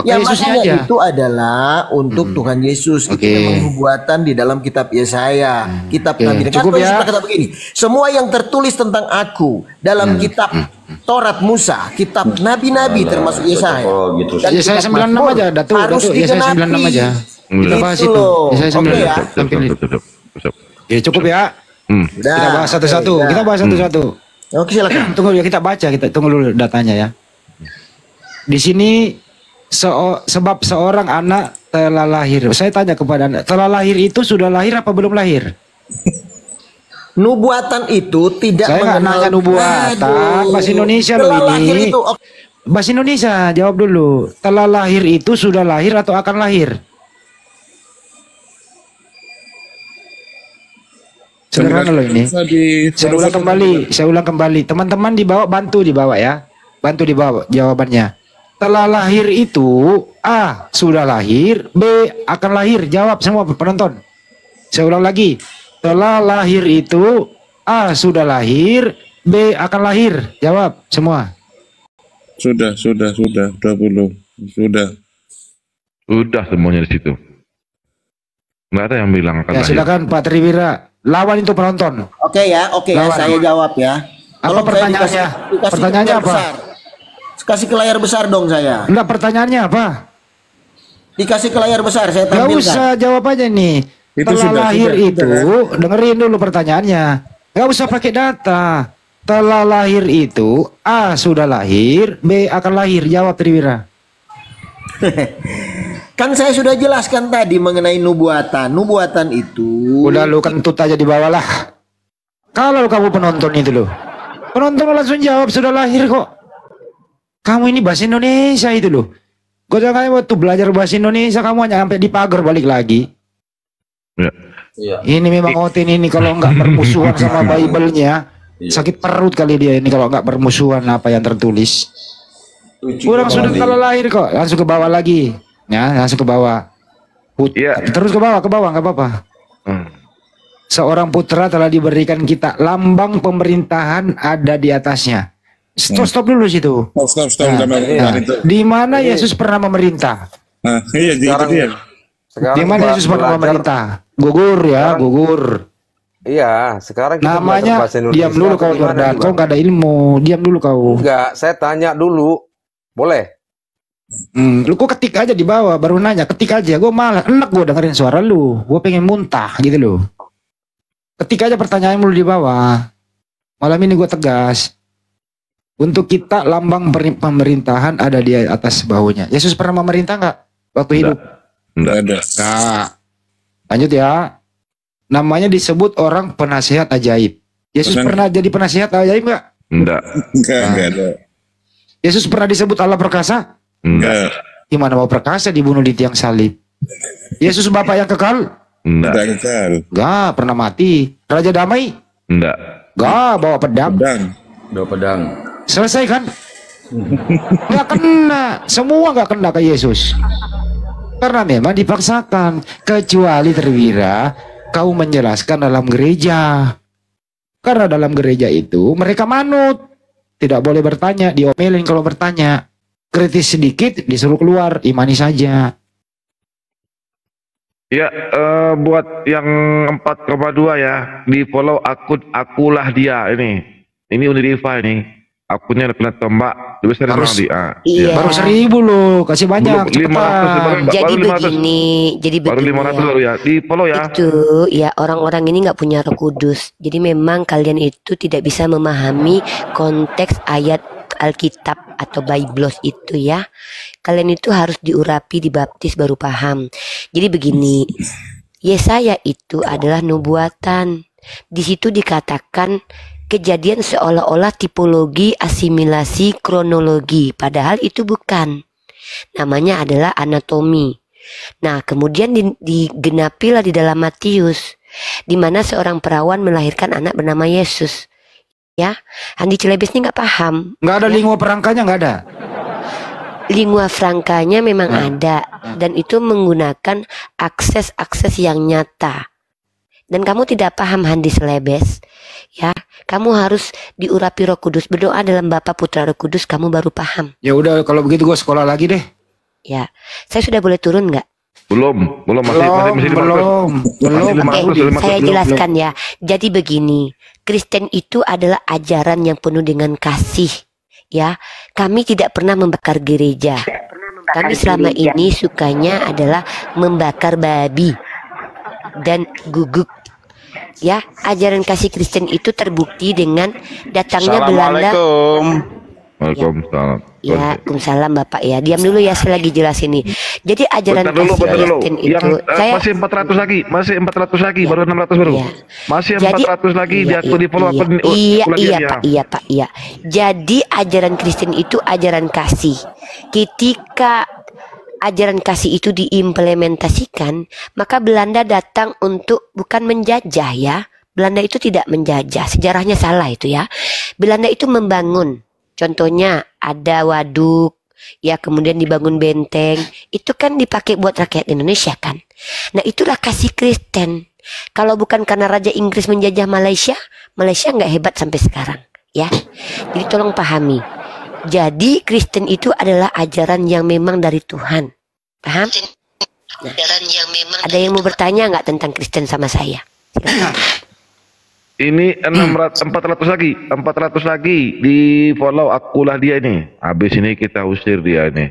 Yang makanya itu adalah untuk Tuhan Yesus. Itu memang nubuatan di dalam kitab Yesaya, kitab Nabi. Cukup ya. Kata begini, semua yang tertulis tentang aku dalam kitab Taurat Musa, kitab Nabi-Nabi termasuk Yesaya. Yesaya 96 aja, harus digenapi. Yesaya 96 aja. Kita bahas itu. Yesaya 96. Ya cukup ya. Kita bahas satu-satu. Oke, silakan. Tunggu ya, kita tunggu dulu datanya ya. Di sini sebab seorang anak telah lahir. Saya tanya kepada Anda, telah lahir itu sudah lahir apa belum lahir? Nubuatan itu tidak saya nanya nubuatan. Bahasa Indonesia loh ini. Bahasa Indonesia, jawab dulu. Telah lahir itu sudah lahir atau akan lahir? Sederhana loh ini. Saya ulang kembali. Teman-teman bantu dibawa ya. Bantu dibawa jawabannya. Telah lahir itu A. Sudah lahir. B. Akan lahir. Jawab semua penonton. Saya ulang lagi. Telah lahir itu A. Sudah lahir. B. Akan lahir. Jawab semua. Sudah 20. Sudah semuanya di situ. Nggak ada yang bilang akan lahir. Silakan Pak Triwira. Lawan itu penonton. Oke ya, saya jawab ya. Apa pertanyaannya? Pertanyaannya apa? Kasih ke layar besar dong saya. Enggak, pertanyaannya apa? Dikasih ke layar besar, saya Gak tampilkan. usah jawab aja nih. Telah lahir itu, dengerin dulu pertanyaannya. Gak usah pakai data. Telah lahir itu, A sudah lahir, B akan lahir. Jawab Triwira. Kan saya sudah jelaskan tadi mengenai nubuatan. Nubuatan itu. Udah lu kentut aja di bawah lah. Kalau kamu penonton itu loh. Penonton langsung jawab sudah lahir kok. Kamu ini bahasa Indonesia itu loh. Kau jangan waktu belajar bahasa Indonesia kamu hanya sampai di pagar balik lagi. Ya. Ini memang Otin ini kalau nggak bermusuhan sama Bible-nya sakit perut kali dia ini kalau nggak bermusuhan apa yang tertulis. Orang sudah kalau lahir kok langsung ke bawah lagi. Ya, langsung ke bawah. Terus ke bawah nggak apa-apa. Seorang putra telah diberikan kita, lambang pemerintahan ada di atasnya. Stop dulu situ. Stop. Di mana Yesus pernah memerintah? Iya, Sekarang, dia. Di mana Yesus pernah memerintah? Gugur ya, gugur. Iya, sekarang kita namanya bahasa Indonesia. diam dulu kau Jordan, kau gak ada ilmu, diam dulu kau. Enggak, saya tanya dulu. Boleh? Lu kok ketik aja di bawah, baru nanya, ketik aja. Gue malah enak gue dengerin suara lu. Gue pengen muntah gitu loh. Ketik aja pertanyaan lu di bawah. Malam ini gue tegas. Untuk kita lambang pemerintahan ada di atas bahunya. Yesus pernah memerintah nggak waktu hidup? Enggak ada. Nah, lanjut ya. Namanya disebut orang penasihat ajaib. Yesus pernah jadi penasihat ajaib nggak? Enggak. Enggak ada. Yesus pernah disebut Allah perkasa? Enggak. Gimana mau perkasa dibunuh di tiang salib? Yesus Bapa yang kekal? Enggak. Enggak, pernah mati. Raja damai? Enggak. Enggak, bawa pedang. Bawa pedang. Selesai kan? Nggak kena, semua nggak kena ke Yesus. Karena memang dipaksakan. Kecuali Triwira, kau menjelaskan dalam gereja. Karena dalam gereja itu mereka manut. Tidak boleh bertanya, diomelin kalau bertanya. Kritis sedikit, disuruh keluar, imani saja. Ya, buat yang 4,2 ya, di follow akun akulah dia ini. Ini Uniriva ini. Akunnya kena tombak, lebih sering di Iya. Baru 1000 loh, kasih banyak. Jadi begini, baru 500 baru ya, di follow ya. Itu ya orang-orang ini nggak punya Roh Kudus. Jadi memang kalian itu tidak bisa memahami konteks ayat Alkitab atau Biblos itu ya. Kalian itu harus diurapi, dibaptis baru paham. Jadi begini, Yesaya itu adalah nubuatan. Di situ dikatakan kejadian seolah-olah tipologi, asimilasi, kronologi. Padahal itu bukan. Namanya adalah anatomi. Nah, kemudian digenapilah di dalam Matius, di mana seorang perawan melahirkan anak bernama Yesus. Ya, Andi Celebes ini nggak paham. Nggak ada lingua perangkanya, nggak ada. Lingua frankanya memang ada, dan itu menggunakan akses-akses yang nyata. Dan kamu tidak paham Handi Celebes, ya. Kamu harus diurapi Roh Kudus, berdoa dalam Bapa Putra Roh Kudus, kamu baru paham. Ya udah, kalau begitu gue sekolah lagi deh. Ya, saya sudah boleh turun nggak? Belum masih 500. Oke, saya jelaskan ya. Jadi begini, Kristen itu adalah ajaran yang penuh dengan kasih, ya. Kami tidak pernah membakar gereja. Kami selama ini sukanya adalah membakar babi dan guguk. Ya, ajaran kasih Kristen itu terbukti dengan datangnya Belanda. Waalaikumsalam. Ya, Waalaikumsalam Bapak ya. Diam dulu ya, saya lagi jelasin nih. Jadi ajaran kasih Kristen itu yang, masih 400 lagi, baru 600 baru. Ya. Masih Jadi, 400 lagi di aku di follow akun. Pak. Jadi ajaran Kristen itu ajaran kasih. Ketika ajaran kasih itu diimplementasikan, maka Belanda datang untuk bukan menjajah ya. Belanda itu tidak menjajah, sejarahnya salah itu ya. Belanda itu membangun. Contohnya ada waduk, ya kemudian dibangun benteng. Itu kan dipakai buat rakyat Indonesia kan. Nah itulah kasih Kristen. Kalau bukan karena Raja Inggris menjajah Malaysia, Malaysia nggak hebat sampai sekarang ya. Jadi tolong pahami. Jadi Kristen itu adalah ajaran yang memang dari Tuhan. Paham? Nah, ada yang mau bertanya nggak tentang Kristen sama saya? Ini 400 lagi di follow akulah dia ini. Habis ini kita usir dia ini.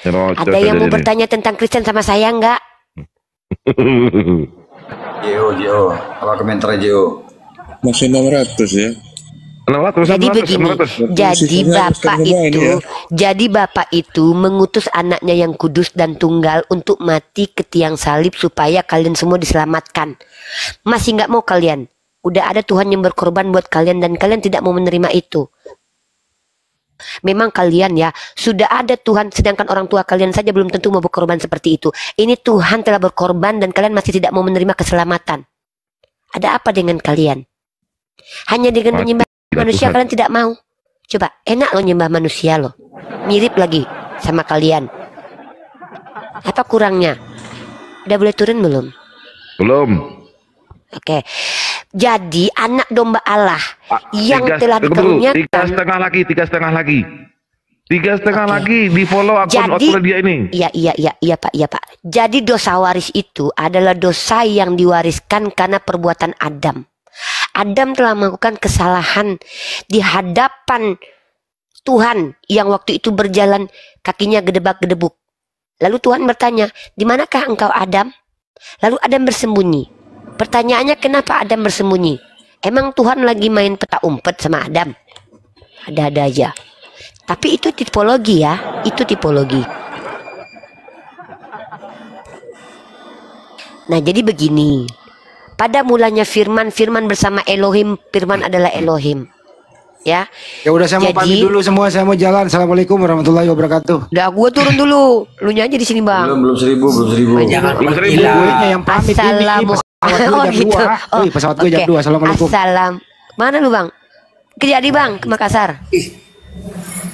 Ada yang mau bertanya tentang Kristen sama saya nggak? Gio, apa komentarnya Gio? Masih 600 ya. 600, Jadi begini, jadi bapak itu mengutus anaknya yang kudus dan tunggal untuk mati ke tiang salib supaya kalian semua diselamatkan. Masih nggak mau kalian? Udah ada Tuhan yang berkorban buat kalian dan kalian tidak mau menerima itu. Memang kalian ya sudah ada Tuhan, sedangkan orang tua kalian saja belum tentu mau berkorban seperti itu. Ini Tuhan telah berkorban dan kalian masih tidak mau menerima keselamatan. Ada apa dengan kalian? Hanya dengan menyembah manusia kalian tidak mau. Coba, enak loh nyembah manusia loh. Mirip lagi sama kalian. Apa kurangnya? Udah boleh turun belum? Belum. Oke. Jadi anak domba Allah yang telah dikaruniakan. 3,5 lagi. 3,5 lagi di follow akun dia ini. Iya Pak. Jadi dosa waris itu adalah dosa yang diwariskan karena perbuatan Adam. Adam telah melakukan kesalahan di hadapan Tuhan yang waktu itu berjalan kakinya gedebak-gedebuk. Lalu Tuhan bertanya, "Di manakah engkau Adam?" Lalu Adam bersembunyi. Pertanyaannya, kenapa Adam bersembunyi? Emang Tuhan lagi main peta umpet sama Adam? Ada-ada aja. Tapi itu tipologi ya, itu tipologi. Nah jadi begini. Pada mulanya firman bersama Elohim, firman adalah Elohim. Ya. Ya udah saya mau pamit dulu semua, saya mau jalan. Assalamualaikum warahmatullahi wabarakatuh. Udah gua turun dulu. Lu nya aja di sini, Bang. Belum 1000. Jangan belum 1000. Gue yang pamit ini. Pesawat gue jam 2. Assalamualaikum. Mana lu, Bang? Jadi Bang ke Makassar.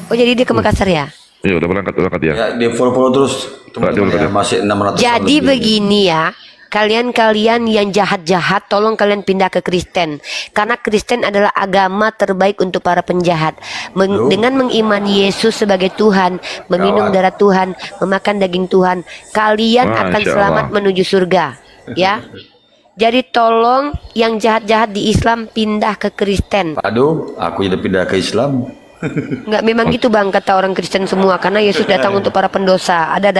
Oh jadi dia ke Makassar ya? Iya udah berangkat ya. Ya dia follow terus. Ya, masih 600. Jadi begini ya. Kalian yang jahat-jahat, tolong kalian pindah ke Kristen. Karena Kristen adalah agama terbaik untuk para penjahat. Dengan mengimani Yesus sebagai Tuhan, meminum darah Tuhan, memakan daging Tuhan, kalian akan selamat menuju surga. Ya. Jadi tolong yang jahat-jahat di Islam pindah ke Kristen. Aduh, aku jadi pindah ke Islam. Enggak, memang gitu Bang, kata orang Kristen semua. Karena Yesus datang untuk para pendosa. Ada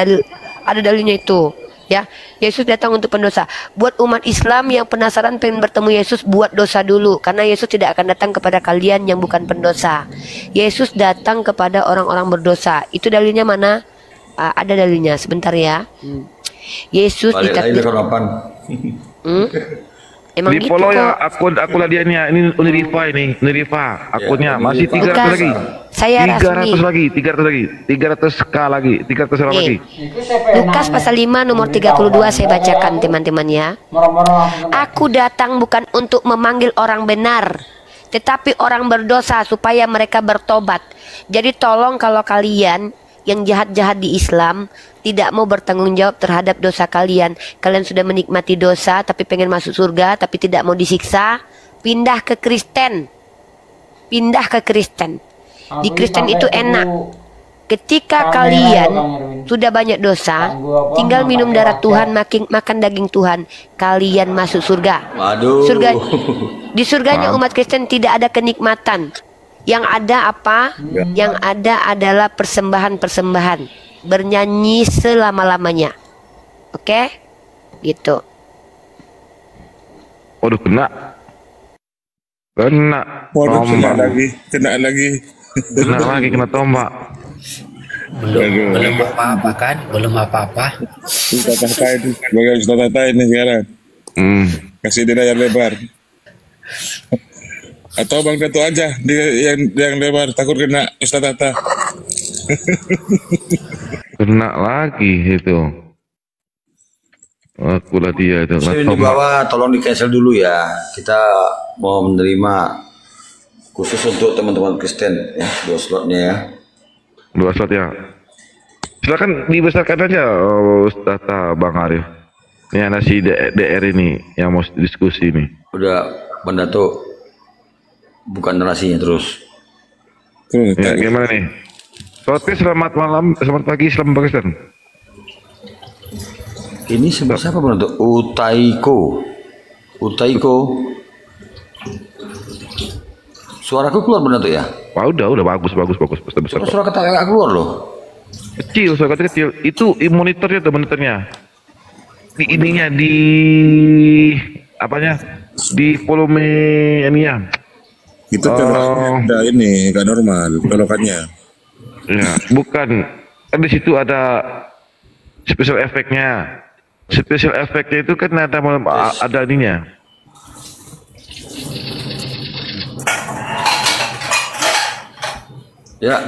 dalilnya itu. Ya, Yesus datang untuk pendosa. Buat umat Islam yang penasaran pengen bertemu Yesus, buat dosa dulu. Karena Yesus tidak akan datang kepada kalian yang bukan pendosa. Yesus datang kepada orang-orang berdosa. Itu dalilnya mana? Ada dalilnya, sebentar ya. Yesus Emang di follow gitu ya akun dia ini Unirifa akunnya masih 300 lagi. Saya 300 lagi 300k lagi 300 lagi. Lukas pasal 5 nomor 32 saya bacakan teman-teman ya. Aku datang bukan untuk memanggil orang benar, tetapi orang berdosa supaya mereka bertobat. Jadi tolong kalau kalian yang jahat-jahat di Islam tidak mau bertanggung jawab terhadap dosa kalian sudah menikmati dosa tapi pengen masuk surga tapi tidak mau disiksa, pindah ke Kristen. Di Kristen itu enak. Ketika kalian sudah banyak dosa, tinggal minum darah Tuhan, makan daging Tuhan, kalian masuk surga. Di surganya umat Kristen tidak ada kenikmatan. Yang ada apa? Yang ada adalah persembahan-persembahan. Bernyanyi selama-lamanya. Oke? Gitu. Waduh, kena. Waduh, kena lagi. Kena tombak. Belum apa-apa kan? Belum apa-apa. Tata ini sekarang. Kasih dia layar lebar. Atau Bang Dato aja dia yang lebar, takut kena Ustaz Tata. Kena lagi itu. Akulah dia itu. Di bawah tolong di cancel dulu ya. Kita mau menerima khusus untuk teman-teman Kristen ya, 2 slotnya ya. 2 slot ya. Silakan dibesarkan aja Ustaz Bang Arif. Ini ada si DR ini yang mau diskusi nih. Udah Bang Dato, bukan narasinya terus. Ya, gimana nih? Selamat malam, selamat pagi, selamat Pakistan. Ini sebab siapa Bang Dato? Utaiko. Suaraku keluar Bang Dato ya? Wah, udah bagus. Suara kata keluar loh. Kecil, suara kecil. Itu monitornya tuh monitornya. Di ininya di apanya? Di volume ininya. Itu ada ini gak normal colokannya. Ya, bukan. Kan di situ ada special efeknya. Special efeknya itu kan ada ininya. Ya,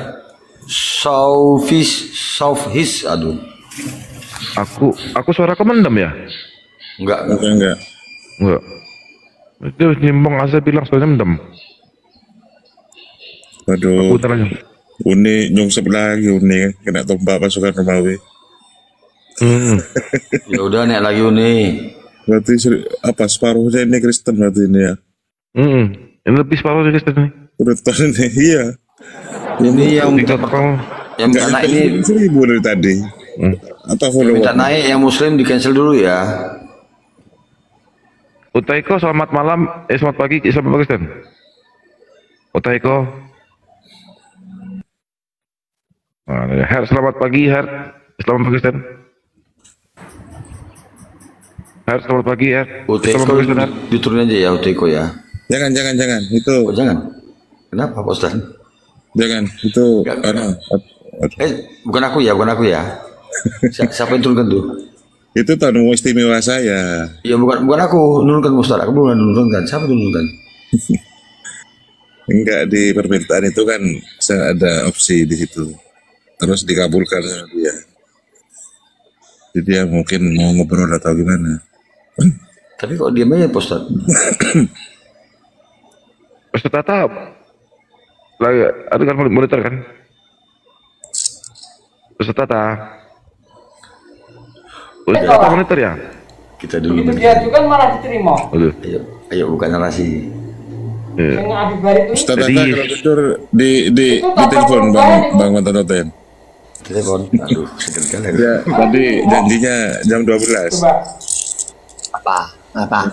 Southis, aduh. Aku suara mendem ya? Enggak. Itu nyimbang asal bilang suaranya mendem. Waduh. Uni nyungsep lagi Uni kena tombak pasukan Romawi. Ya udah naik lagi Uni. Berarti separuhnya ini Kristen berarti ini ya? Ini lebih separuhnya Kristen nih. Udah tahun ini, iya. Ini yang minta naik ini 1.000 dari tadi. Apa follow? Minta naik yang Muslim di cancel dulu ya. Utaiko selamat malam, selamat pagi, selamat pagi Kristen. Utaiko. Her selamat pagi Her, selamat pagi Kristen. Her selamat pagi Her. Utaiko diturunin aja ya Utaiko ya. Jangan itu. Oh, jangan. Kenapa Pak Ustaz? Jangan itu bukan aku ya. Siapa yang turunkan tuh? Itu tamu istimewa saya. Iya bukan aku nurunkan Ustaz. Aku bukan nurunkan. Siapa nurunkan? Enggak, di permintaan itu kan ada opsi di situ. Terus dikabulkan sama dia. Jadi dia mungkin mau ngobrol atau gimana. Tapi kok diam aja Pak Ustaz? Ustaz Tata lagi ada kan monitor kan? Ustaz Tata. Ustaz Tata monitor ya? Kita dulu. Itu diajukan malah diterima. Ayo bukan narasi. Ustaz Tata kalau tidur di telepon Bang Mantan. Telepon. Aduh, sekali. Ya, tadi janjinya jam 12. Apa? Nah,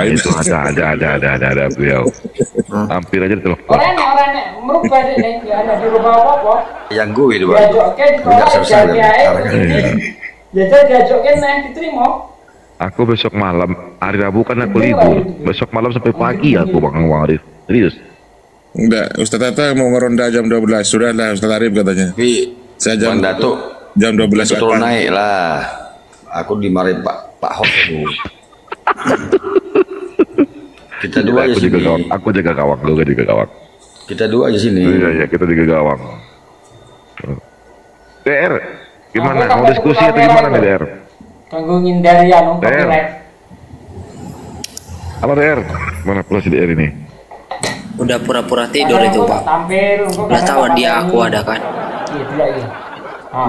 itu ada beliau. Hampir aja ditelepon. Orang merubah deh, ya ada di rumah apa? Yang gue itu Bang. Diajokin di sekolah, diajokin diterima. Aku besok malam, hari Rabu kan aku libur. Besok malam sampai pagi aku Bang Arif. Serius. Enggak, Ustaz Tata mau ngeronda jam 12. Sudahlah Ustaz Arif katanya. Saya jam Datuk jam 12 turun naik lah. Aku dimarahin Pak Hok itu. Kita dua aja sini. Aku jaga gawang, lu juga gawang. Kita dua aja sini. Iya, kita jaga gawang. DR, gimana? Mau diskusi atau gimana nih DR? Kanggo ngindari anu copyright. Halo DR, mana pula si DR ini? Udah pura-pura tidur itu Pak. Udah tahu dia aku ada kan.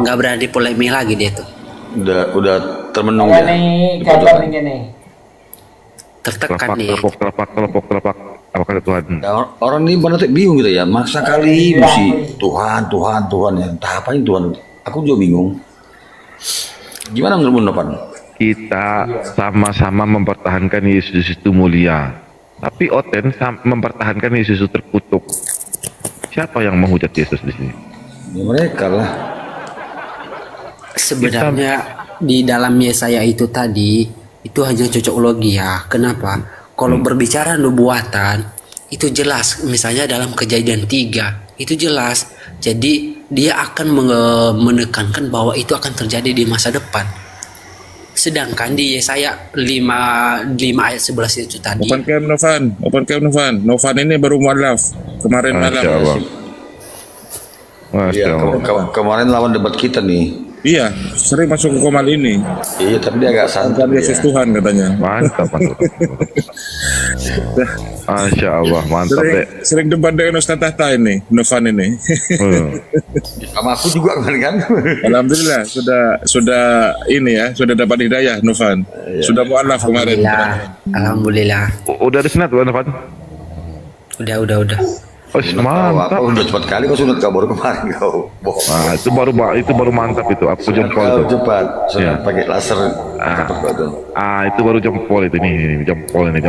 Nggak berani polemik lagi dia tuh. Udah termenung ya. Tertekan nih. Terlepak. Apa kata Tuhan? Ya, orang ini benar bingung gitu ya. Maksa kali mesti Tuhan ya. Entah apa ini Tuhan. Aku juga bingung. Gimana menurut Nopan? Kita sama-sama mempertahankan Yesus itu mulia. Tapi Oten mempertahankan Yesus itu terkutuk. Siapa yang menghujat Yesus di sini? Ya, mereka lah. Sebenarnya di dalam Yesaya itu tadi itu hanya cocokologi ya. Kenapa? Kalau berbicara nubuatan itu jelas. Misalnya dalam Kejadian 3 itu jelas. Jadi dia akan menekankan bahwa itu akan terjadi di masa depan. Sedangkan di Yesaya 5 ayat 11 itu tadi. Open cam Novan. Novan ini baru mualaf kemarin malam. Iya, kemarin lawan debat kita nih. Iya, sering masuk ke Komal ini. Iya, tapi dia agak santai. Yesus Tuhan katanya. Mantap. Masya Allah, mantap deh. Sering debat dengan Ustaz Tata ini, Novan ini. Sama aku juga kemarin kan. Alhamdulillah sudah ini ya, sudah dapat hidayah Novan. Sudah mualaf kemarin. Alhamdulillah. Udah disunat Novan? Udah. Oh, mantap. Udah cepat kali kau sunat baru kemarin kau. Nah, itu baru mantap itu. Aku jempol tuh. Cepat. Sunat pakai laser. Itu baru jempol itu nih. Jempol nih.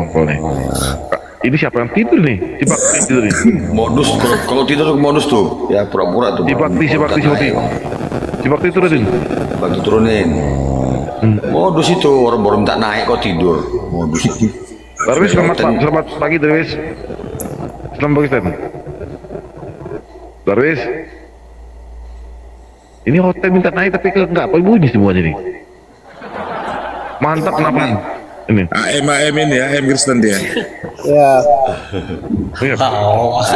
Ini siapa yang tidur nih? Si Bakti tidur nih. Modus kalau tidur modus tuh. Ya pura-pura tuh. Si Bakti. Coba diturunin. Bantu turunin. Modus itu orang baru minta naik kok tidur. Modus itu. Darwis, selamat pagi Darwis. Selamat pagi Stan. Darwis. Ini hotel minta naik tapi enggak bunyi semuanya nih. Mantap kenapa? Ini. AM ini ya, AM Kristen dia. Ya.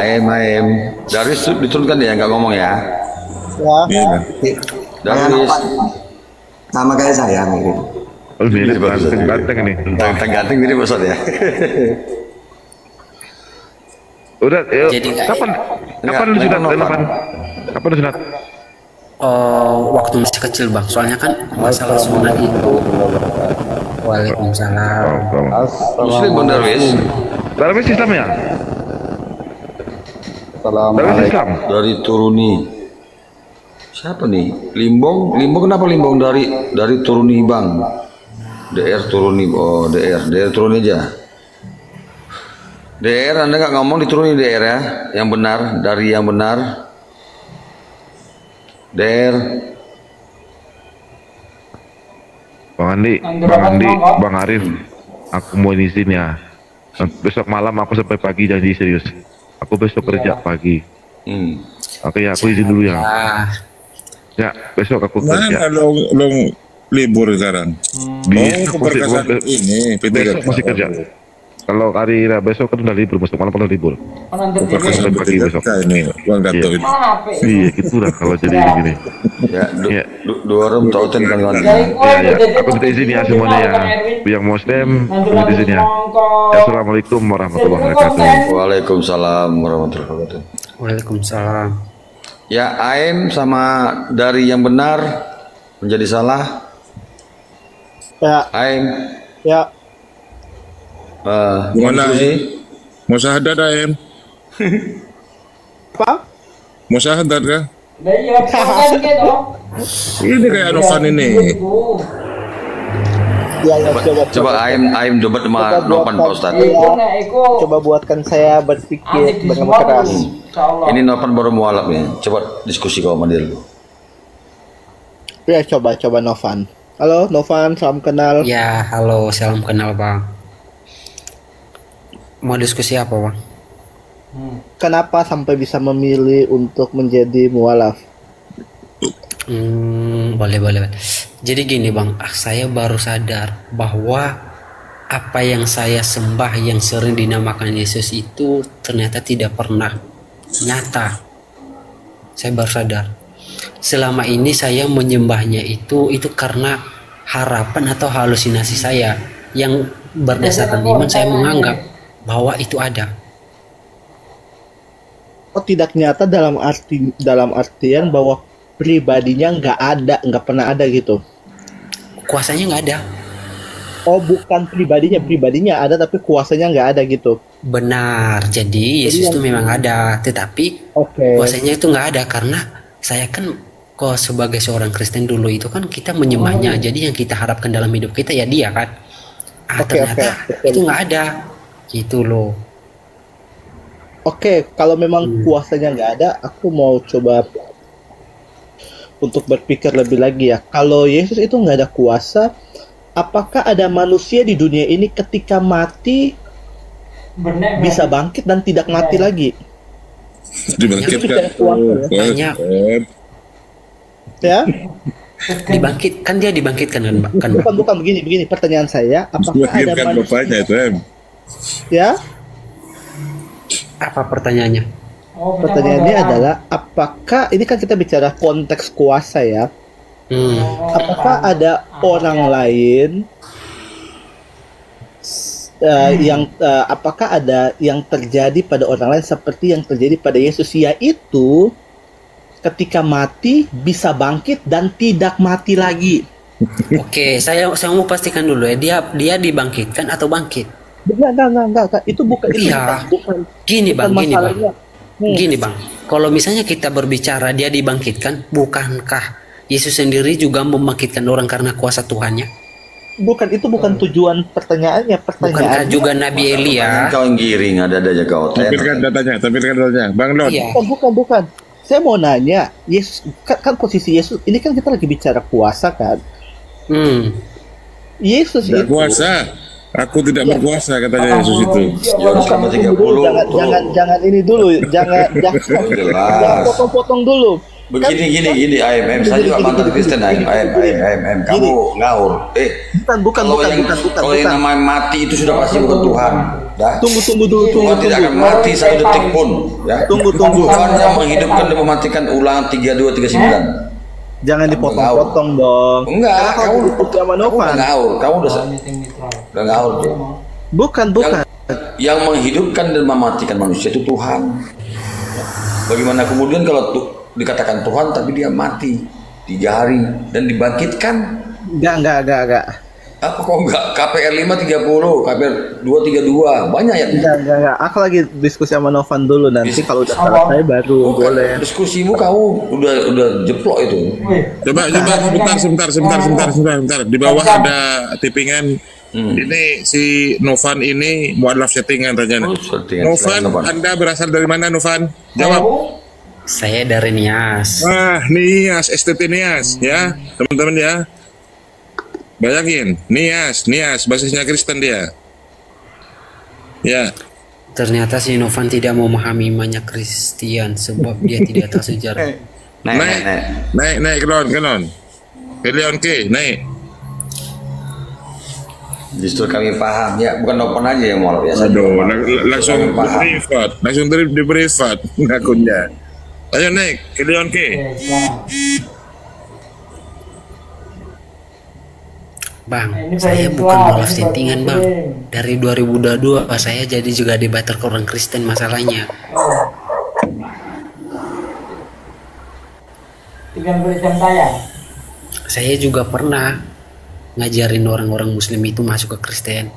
AM. Darwis diturunkan dia nggak ngomong ya. Ya. Darwis. Sama kayak saya mirip. Oh, mirip ganteng ini. Ganteng mirip Ustaz ya. Udah, kapan lu sunat? Waktu masih kecil bang, soalnya kan masalah sunat itu. Waalaikumsalam. Muslim bang Darwis. Darwis Islam ya? Darwis Islam. Dari Turuni. Siapa nih? Limbong kenapa Limbong dari Turuni bang? DR Turuni, DR Turuni aja. DR Anda nggak ngomong dituruni DR ya, yang benar dari yang benar. Der, Bang Andi, Bang Arif, aku mau izin ya. Besok malam aku sampai pagi, janji serius. Aku besok kerja pagi. Oke ya, aku izin dulu ya. Ya, besok aku kerja. Mana lo libur sekarang? Keberkasan ini, besok masih kerja. Kalau hari besok kan udah libur, besok malam udah libur. Sampai pagi besok. Ini Bang Dato ini. Iya, gitu lah kalau jadi begini. Ya, dua orang tautan kan kan. Ya, aku minta izin ya semuanya ya. Yang Muslim, minta izin ya. Assalamualaikum warahmatullahi wabarakatuh. Waalaikumsalam warahmatullahi wabarakatuh. Waalaikumsalam. Ya, AM sama dari yang benar menjadi salah. Ya. AM. Ya. Gimana mau syahadat AM? Apa? Mau syahadat kan? Iya, kan gitu. Ini kayak Novan ini. Ya, coba AM debat sama Novan Pak Ustadz. Coba buatkan saya berpikir dengan keras. Ini Novan baru mualaf nih. Coba diskusi kau sama dia dulu. Ya, coba Novan. Halo Novan, salam kenal. Ya, halo, salam kenal bang. Mau diskusi apa bang? Kenapa sampai bisa memilih untuk menjadi mualaf? Boleh. Jadi gini bang, saya baru sadar bahwa apa yang saya sembah yang sering dinamakan Yesus itu ternyata tidak pernah nyata. Saya baru sadar. Selama ini saya menyembahnya itu karena harapan atau halusinasi saya yang berdasarkan iman saya menganggap bahwa itu ada. Oh, tidak nyata dalam artian bahwa pribadinya nggak pernah ada gitu. Kuasanya nggak ada. Oh, bukan pribadinya ada tapi kuasanya nggak ada gitu. Benar. Jadi Yesus itu memang ada, tetapi kuasanya itu nggak ada karena saya kan kok sebagai seorang Kristen dulu itu kan kita menyembahnya. Jadi yang kita harapkan dalam hidup kita ya dia kan. Ternyata itu nggak ada. Gitu loh. Oke, kalau memang kuasanya nggak ada, aku mau coba untuk berpikir lebih lagi ya. Kalau Yesus itu nggak ada kuasa, apakah ada manusia di dunia ini ketika mati bisa bangkit dan tidak mati lagi? Dibangkitkan. Banyak. Ya? Dibangkitkan, dia dibangkitkan kan? Bukan begini pertanyaan saya, apakah ada manusia itu, ya? Apa pertanyaannya? Pertanyaannya adalah apakah ini kan kita bicara konteks kuasa ya? Apakah ada orang lain apakah ada yang terjadi pada orang lain seperti yang terjadi pada Yesus, yaitu ketika mati bisa bangkit dan tidak mati lagi? Oke, saya mau pastikan dulu ya, dia dibangkitkan atau bangkit? Enggak. Itu bukan. Iya. Gini bang. Gini bang. Kalau misalnya kita berbicara dia dibangkitkan, bukankah Yesus sendiri juga membangkitkan orang karena kuasa Tuhannya? Itu bukan tujuan pertanyaannya. Bukankah juga Nabi Elia? Kau yang giring ada aja kau. Tampilkan datanya, Bang Lon. Bukan. saya mau nanya, Yesus kan posisi Yesus ini kan kita lagi bicara kuasa kan? Yesus tidak itu kuasa. Aku tidak berkuasa katanya Yesus itu. Jangan ini dulu, jangan potong-potong dulu. Begini, saya juga mantan Kristen, kamu ngawur. Bukan. Kalau yang namanya mati itu sudah pasti bukan Tuhan. Tunggu dulu. Tuhan tidak akan mati satu detik pun. Ya. Tunggu. Tuhan yang menghidupkan dan mematikan. Ulangan 3239. Jangan dipotong-potong dong. Enggak, kamu udah ngawur. Kamu udah ngawur tuh. Bukan. Yang menghidupkan dan mematikan manusia itu Tuhan. Bagaimana kemudian kalau dikatakan Tuhan tapi dia mati 3 hari dan dibangkitkan? Enggak. Apa kok enggak? KPR 530, KPR 232, banyak ya? Enggak. Aku lagi diskusi sama Novan dulu, nanti kalau udah selesai baru boleh. Diskusimu kamu udah jeplok itu. Coba sebentar. Di bawah ada tippingan. Ini si Novan ini mualaf settingan rajanya. Novan, Anda berasal dari mana Novan? Jawab. Saya dari Nias. Nias, STT Nias ya, teman-teman ya. Bayangin, Nias, basisnya Kristen dia. Ya. Ternyata si Novan tidak memahami imannya Kristen sebab dia tidak tahu sejarah. Naik, kelon. Kelion ke, naik. Justru kami paham ya, bukan Novan aja yang mau biasa. Aduh, langsung di privat akunnya. Ayo naik, Kelion ke. Bang, saya bukan mualaf settingan bang. Dari 2022 saya jadi juga debater ke orang Kristen masalahnya. Saya juga pernah ngajarin orang-orang Muslim itu masuk ke Kristen.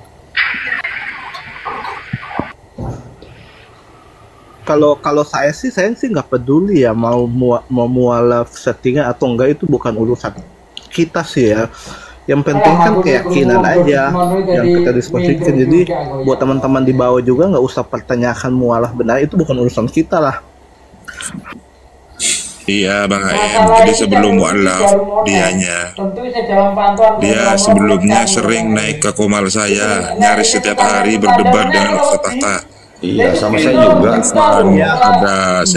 Kalau saya sih nggak peduli ya mau mualaf settingan atau enggak, itu bukan urusan kita sih ya. Yang penting kan keyakinan aja yang kita diskusikan. Jadi buat teman-teman di bawah juga nggak usah pertanyakan mualaf benar, itu bukan urusan kita lah. Iya Bang Aem, jadi sebelum mualaf dia sebelumnya sering naik ke komal saya, nyaris setiap hari berdebat dengan Ustaz Tahta. Iya, sama saya juga. Ada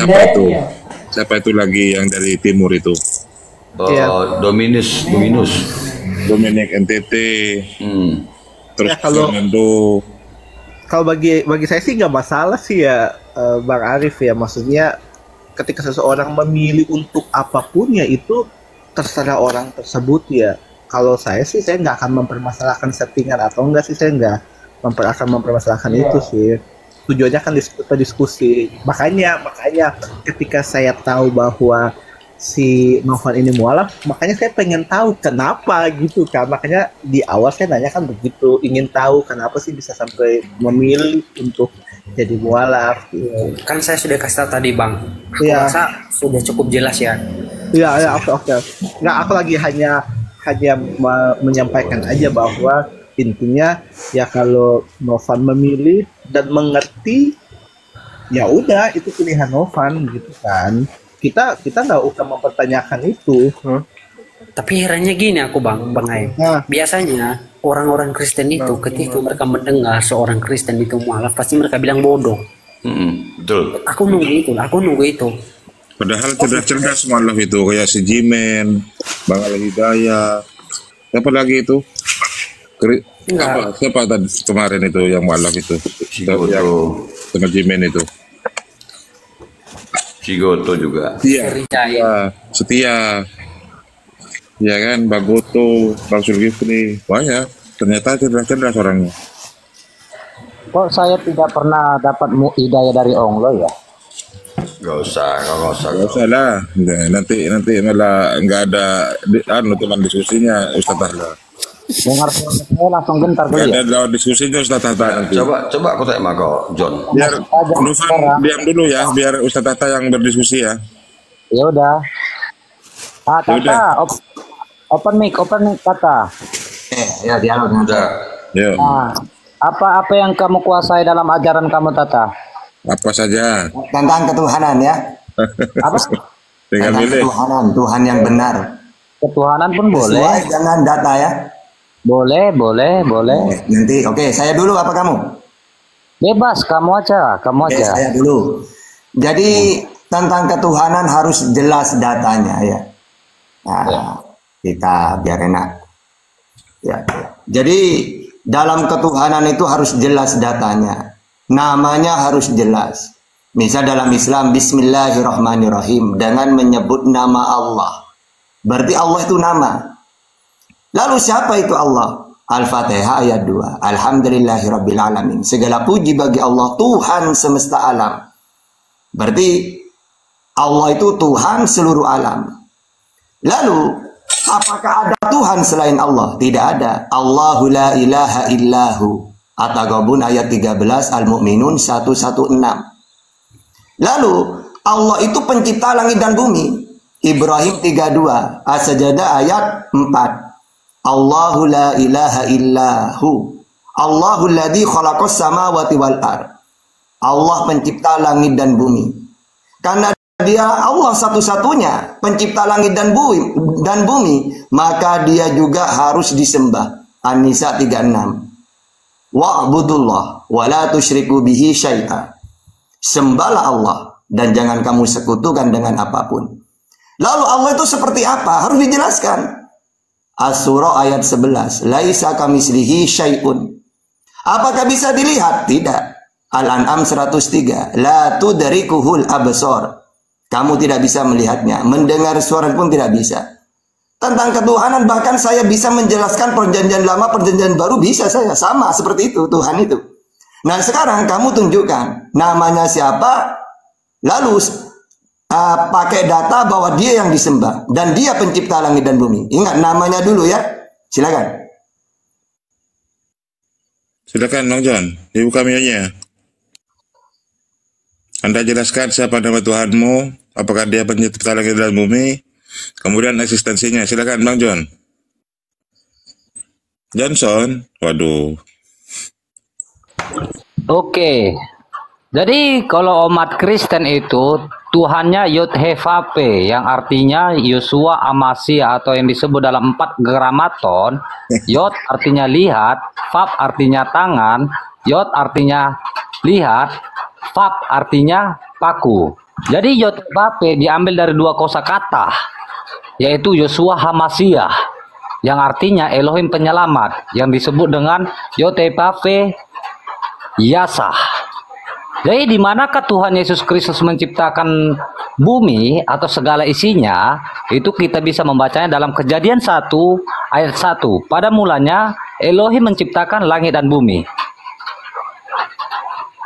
siapa itu lagi yang dari timur itu? Dominic NTT. Terus kalau bagi saya sih nggak masalah sih ya, Bang Arif ya, maksudnya ketika seseorang memilih untuk apapun ya itu terserah orang tersebut ya. Kalau saya nggak akan mempermasalahkan settingan atau enggak sih, saya nggak akan mempermasalahkan itu sih. Tujuannya kan diskusi. Makanya ketika saya tahu bahwa si Novan ini mualaf, makanya saya pengen tahu kenapa gitu kan. Makanya di awal saya nanya kan begitu, ingin tahu kenapa sih bisa sampai memilih untuk jadi mualaf gitu. Kan saya sudah kasih tahu tadi Bang. Aku rasa sudah cukup jelas ya. Iya, oke. Nggak, aku lagi hanya menyampaikan aja bahwa intinya ya kalau Novan memilih dan mengerti, ya udah itu pilihan Novan gitu kan. Kita nggak usah mempertanyakan itu. Tapi herannya gini aku Bang Aim. Biasanya orang-orang Kristen itu ketika mereka mendengar seorang Kristen itu mualaf, pasti mereka bilang bodoh. Betul. Aku nunggu itu. Padahal cerdas mualaf itu kayak si Jimen, Bang Al Hidayah, siapa lagi itu? Siapa tadi kemarin itu yang mualaf itu? Yang Jimen itu. Cigoto juga. Iya. Setia. Ya kan, Bang Goto, Bang Zulkifli, banyak. Ternyata cerdas orangnya. Kok saya tidak pernah dapat hidayah dari Allah ya? Gak usah lah. Nanti malah nggak ada teman diskusinya Ustaz Tahta. Dengar saya langsung gentar dulu ya. Ada diskusinya Ustaz Tahta nanti. Coba aku tanya kau, John. Biar Novan diam dulu ya, biar Ustaz Tahta yang berdiskusi ya. Ya udah. Tata, open mic Tata. Ya dialog udah. Nah, apa yang kamu kuasai dalam ajaran kamu Tata? Apa saja. Tentang ketuhanan ya. Apa? Tinggal tentang milih. ketuhanan, Tuhan yang benar. Ketuhanan pun boleh. Sesuai dengan data ya. Boleh. Nanti oke, saya dulu apa kamu? Bebas, kamu aja. Oke, saya dulu. Jadi tentang ketuhanan harus jelas datanya ya. Nah, kita biar enak. Ya. Jadi dalam ketuhanan itu harus jelas datanya. Namanya harus jelas. Misal dalam Islam Bismillahirrahmanirrahim dengan menyebut nama Allah. Berarti Allah itu nama. Lalu siapa itu Allah? Al-Fatihah ayat 2. Alhamdulillahirabbil alamin. Segala puji bagi Allah Tuhan semesta alam. Berarti Allah itu Tuhan seluruh alam. Lalu apakah ada Tuhan selain Allah? Tidak ada. Allahu la ilaha illahu. At-Taghabun ayat 13, Al-Mu'minun 116. Lalu Allah itu pencipta langit dan bumi. Ibrahim 32, As-Sajdah ayat 4. Allahu la ilaha illahu. Allahu alladzi khalaqas samawati wal ard. Allah pencipta langit dan bumi. Karena dia Allah satu-satunya pencipta langit dan bumi, maka dia juga harus disembah. An-Nisa 36. Wa'budullah wa la tusyriku bihi syai'a. Sembahlah Allah dan jangan kamu sekutukan dengan apapun. Lalu Allah itu seperti apa? Harus dijelaskan. As-Surah ayat 11. Laisa kamislihi syai'un. Apakah bisa dilihat? Tidak. Al-An'am 103. La tudrikuhul absar. Kamu tidak bisa melihatnya. Mendengar suara pun tidak bisa. Tentang ketuhanan bahkan saya bisa menjelaskan perjanjian lama, perjanjian baru bisa saya. Sama seperti itu Tuhan itu. Nah sekarang kamu tunjukkan namanya siapa. Lalu pakai data bahwa dia yang disembah dan dia pencipta langit dan bumi. Ingat namanya dulu ya. Silakan. Silakan Bang John, dibuka mionya. Anda jelaskan siapa nama Tuhanmu, apakah dia pencipta langit dan bumi, kemudian eksistensinya. Silakan Bang John. Johnson, waduh. Oke. Jadi kalau umat Kristen itu Tuhannya Yod-He-Va-Pe yang artinya Yosua Amasia atau yang disebut dalam 4 gramaton. Yod artinya lihat, Vav artinya tangan, Yod artinya lihat, Vav artinya paku. Jadi Yod-He-Va-Pe diambil dari 2 kosakata, yaitu Yosua Hamasia yang artinya Elohim penyelamat, yang disebut dengan Yod-He-Va-Pe Yasah. Jadi di manakah Tuhan Yesus Kristus menciptakan bumi atau segala isinya, itu kita bisa membacanya dalam Kejadian 1 ayat 1. Pada mulanya Elohim menciptakan langit dan bumi.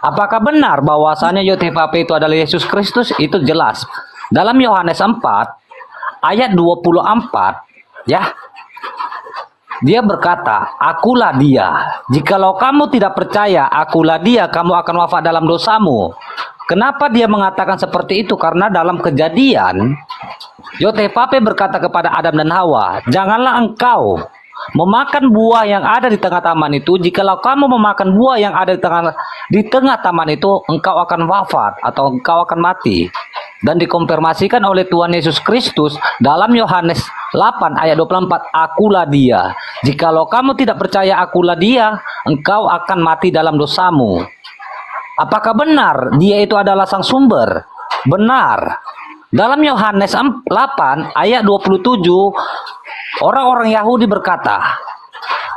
Apakah benar bahwasanya Yod-He-Va-Pe itu adalah Yesus Kristus? Itu jelas. Dalam Yohanes 4 ayat 24 ya. Dia berkata, akulah dia. Jikalau kamu tidak percaya, akulah dia, kamu akan wafat dalam dosamu. Kenapa dia mengatakan seperti itu? Karena dalam Kejadian, Yod-He-Va-Pe berkata kepada Adam dan Hawa, janganlah engkau memakan buah yang ada di tengah taman itu. Jikalau kamu memakan buah yang ada di tengah taman itu, engkau akan wafat atau engkau akan mati. Dan dikonfirmasikan oleh Tuhan Yesus Kristus dalam Yohanes 8 ayat 24, akulah dia. Jikalau kamu tidak percaya akulah dia, engkau akan mati dalam dosamu. Apakah benar dia itu adalah sang sumber? Benar. Dalam Yohanes 8 ayat 27, orang-orang Yahudi berkata,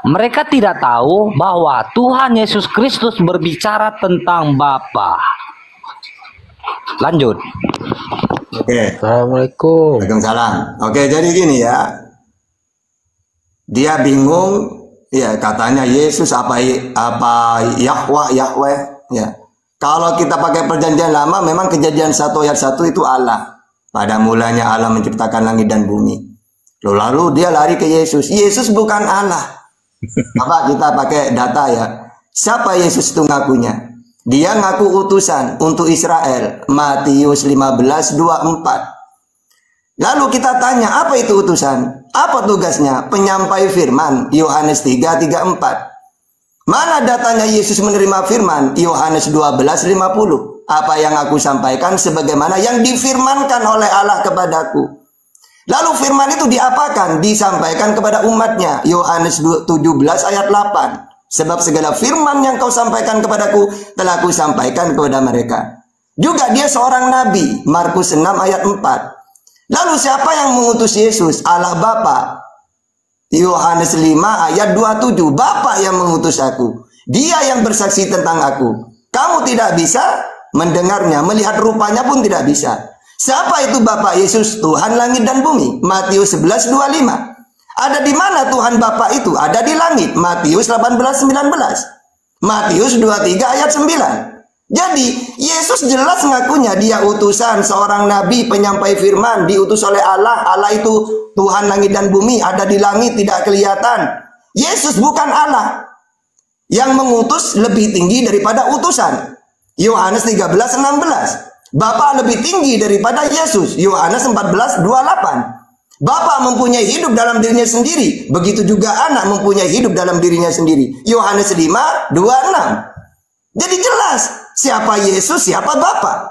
mereka tidak tahu bahwa Tuhan Yesus Kristus berbicara tentang Bapa. Lanjut. Oke. Assalamualaikum. Waalaikumsalam. Oke, jadi gini ya. Dia bingung, ya katanya Yesus apa Yahweh ya. Kalau kita pakai perjanjian lama, memang Kejadian 1 ayat 1 itu Allah. Pada mulanya Allah menciptakan langit dan bumi. Lalu dia lari ke Yesus. Yesus bukan Allah. Apa kita pakai data ya? Siapa Yesus itu ngakunya? Dia ngaku utusan untuk Israel. Matius 15:24. Lalu kita tanya, apa itu utusan? Apa tugasnya? Penyampai firman. Yohanes 3:34. Mana datanya Yesus menerima firman? Yohanes 12:50. apa yang aku sampaikan sebagaimana yang difirmankan oleh Allah kepadaku. Lalu firman itu diapakan? Disampaikan kepada umatnya. Yohanes 17 ayat 8. Sebab segala firman yang kau sampaikan kepadaku telah aku sampaikan kepada mereka. Juga dia seorang nabi. Markus 6 ayat 4. Lalu siapa yang mengutus Yesus? Allah Bapa. Yohanes 5 ayat 27. Bapa yang mengutus aku. Dia yang bersaksi tentang aku. Kamu tidak bisa mendengarnya, melihat rupanya pun tidak bisa. Siapa itu Bapa Yesus? Tuhan langit dan bumi. Matius 11:25. Ada di mana Tuhan Bapa itu? Ada di langit. Matius 18:19. Matius 23 ayat 9. Jadi Yesus jelas ngakunya dia utusan, seorang nabi, penyampai firman, diutus oleh Allah. Allah itu Tuhan langit dan bumi, ada di langit, tidak kelihatan. Yesus bukan Allah. Yang mengutus lebih tinggi daripada utusan. Yohanes 13:16. Bapa lebih tinggi daripada Yesus. Yohanes 14:28. Bapa mempunyai hidup dalam dirinya sendiri. Begitu juga anak mempunyai hidup dalam dirinya sendiri. Yohanes 5:26. Jadi jelas siapa Yesus, siapa Bapa.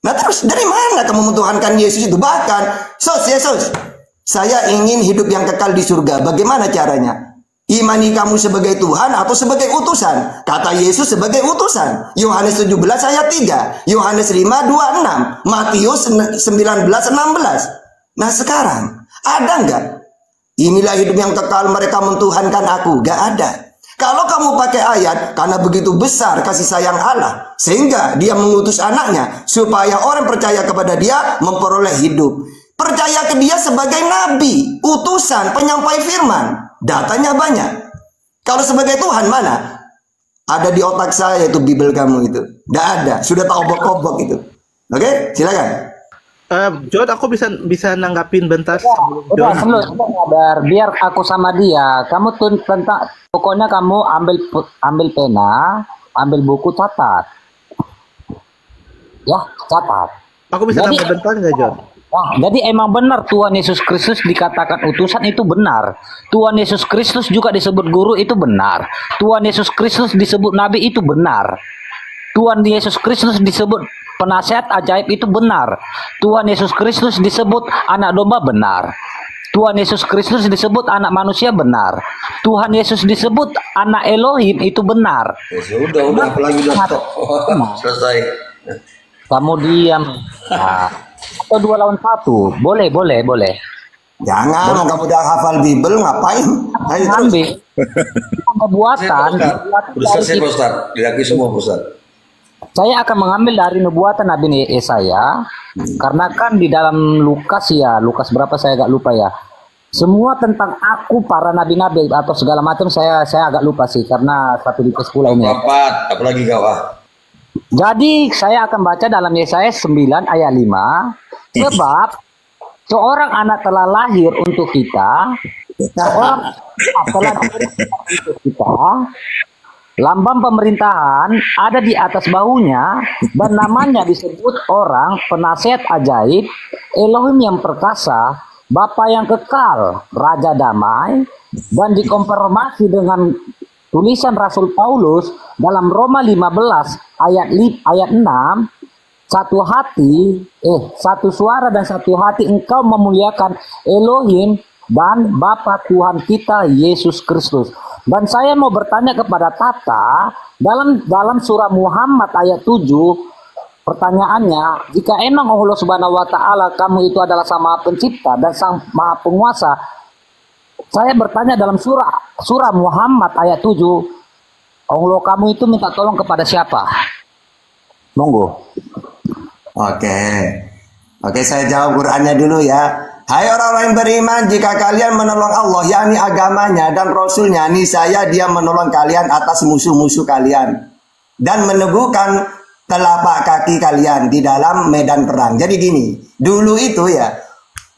Nah terus dari mana kamu mentuhankan Yesus itu? Bahkan, Yesus, saya ingin hidup yang kekal di surga. Bagaimana caranya? Imani kamu sebagai Tuhan atau sebagai utusan? Kata Yesus sebagai utusan. Yohanes 17 ayat 3. Yohanes 5:26. Matius 19:16. Nah sekarang, ada nggak? Inilah hidup yang kekal, mereka mentuhankan aku. Nggak ada. Kalau kamu pakai ayat, karena begitu besar kasih sayang Allah, sehingga dia mengutus anaknya, supaya orang percaya kepada dia memperoleh hidup. Percaya ke dia sebagai nabi, utusan, penyampai firman. Datanya banyak. Kalau sebagai Tuhan mana? Ada di otak saya itu Bible kamu itu. Nggak ada, sudah tak obok-obok itu. Oke, silakan. John, aku bisa nanggapin bentar. Udah, sabar, biar aku sama dia. Kamu tuh tentang, pokoknya kamu ambil pena, ambil buku, catat. Ya, catat. Aku bisa nambah bentar nggak, John? Nah, jadi emang benar Tuhan Yesus Kristus dikatakan utusan itu benar. Tuhan Yesus Kristus juga disebut guru itu benar. Tuhan Yesus Kristus disebut nabi itu benar. Tuhan Yesus Kristus disebut penasihat ajaib itu benar. Tuhan Yesus Kristus disebut anak domba benar. Tuhan Yesus Kristus disebut anak manusia benar. Tuhan Yesus disebut anak Elohim itu benar. Ya sudah apalagi selesai. Kamu diam. Nah, atau 2 lawan 1. Boleh. Jangan, kamu udah hafal Bible ngapain? Ayo terus. Nubuatan. Udah selesai Pak Ustaz. Diakui semua Pak Ustaz. Saya akan mengambil dari nubuatan Nabi Yesaya, karena kan di dalam Lukas berapa saya agak lupa ya. Semua tentang aku, para nabi-nabi atau segala macam saya agak lupa sih, karena satu di sekolah ini. Apalagi kau Jadi saya akan baca dalam Yesaya 9 ayat 5, sebab seorang anak telah lahir untuk kita, seorang telah lahir untuk kita. Lambang pemerintahan ada di atas bahunya dan namanya disebut orang penasihat ajaib, Elohim yang perkasa, Bapa yang kekal, Raja damai, dan dikonfirmasi dengan tulisan Rasul Paulus dalam Roma 15 ayat 6, satu suara dan satu hati engkau memuliakan Elohim dan Bapa Tuhan kita Yesus Kristus. Dan saya mau bertanya kepada Tata, dalam surah Muhammad ayat 7, pertanyaannya, jika emang Allah Subhanahu wa Ta'ala kamu itu adalah Sang Pencipta dan Sang Maha Penguasa, saya bertanya dalam surah Muhammad ayat 7, Allah kamu itu minta tolong kepada siapa? Monggo. Oke, saya jawab Qur'annya dulu ya. Hai orang-orang yang beriman, jika kalian menolong Allah, yakni agamanya dan Rasulnya, niscaya dia menolong kalian atas musuh-musuh kalian dan meneguhkan telapak kaki kalian di dalam medan perang. Jadi gini, dulu itu ya,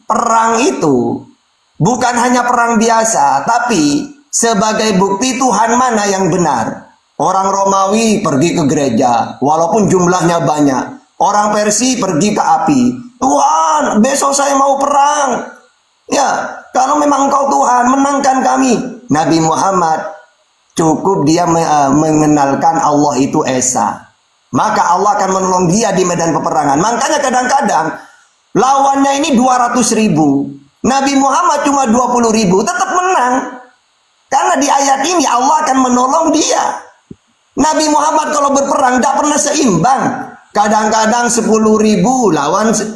perang itu bukan hanya perang biasa, tapi sebagai bukti Tuhan mana yang benar. Orang Romawi pergi ke gereja, walaupun jumlahnya banyak. Orang Persia pergi ke api. Tuhan, besok saya mau perang. Ya, kalau memang engkau Tuhan, menangkan kami. Nabi Muhammad cukup dia mengenalkan Allah itu Esa. maka Allah akan menolong dia di medan peperangan. Makanya kadang-kadang lawannya ini 200.000, Nabi Muhammad cuma 20.000, tetap menang. Karena di ayat ini Allah akan menolong dia. Nabi Muhammad kalau berperang tidak pernah seimbang. Kadang-kadang 10.000 lawan 3.000.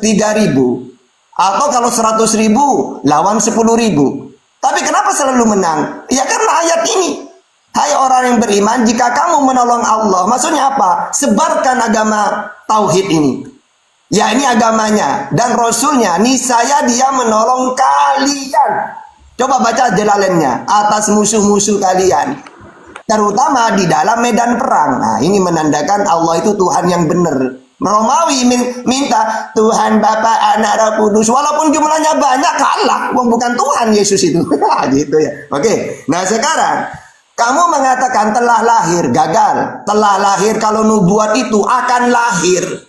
Atau kalau 100.000 lawan 10.000. Tapi kenapa selalu menang? Ya karena ayat ini. Hai orang yang beriman, jika kamu menolong Allah, maksudnya apa? Sebarkan agama tauhid ini. Ya ini agamanya dan Rasulnya, niscaya dia menolong kalian. Coba baca Jalalainnya, atas musuh-musuh kalian. Terutama di dalam medan perang. Nah ini menandakan Allah itu Tuhan yang benar. Romawi minta Tuhan Bapa Anak Roh Kudus. Walaupun jumlahnya banyak kalah. Bukan Tuhan Yesus itu. Gitu ya. Oke. Nah sekarang kamu mengatakan telah lahir, gagal. Telah lahir kalau nubuat itu akan lahir.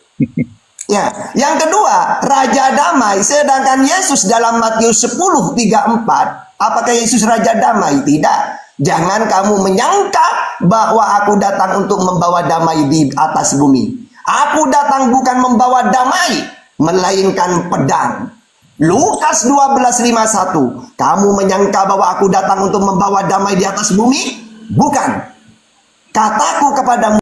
Ya, yang kedua, Raja Damai. Sedangkan Yesus dalam Matius 10:34, apakah Yesus Raja Damai? Tidak. Jangan kamu menyangka bahwa aku datang untuk membawa damai di atas bumi. Aku datang bukan membawa damai, melainkan pedang. Lukas 12:51. Kamu menyangka bahwa aku datang untuk membawa damai di atas bumi? Bukan. Kataku kepadamu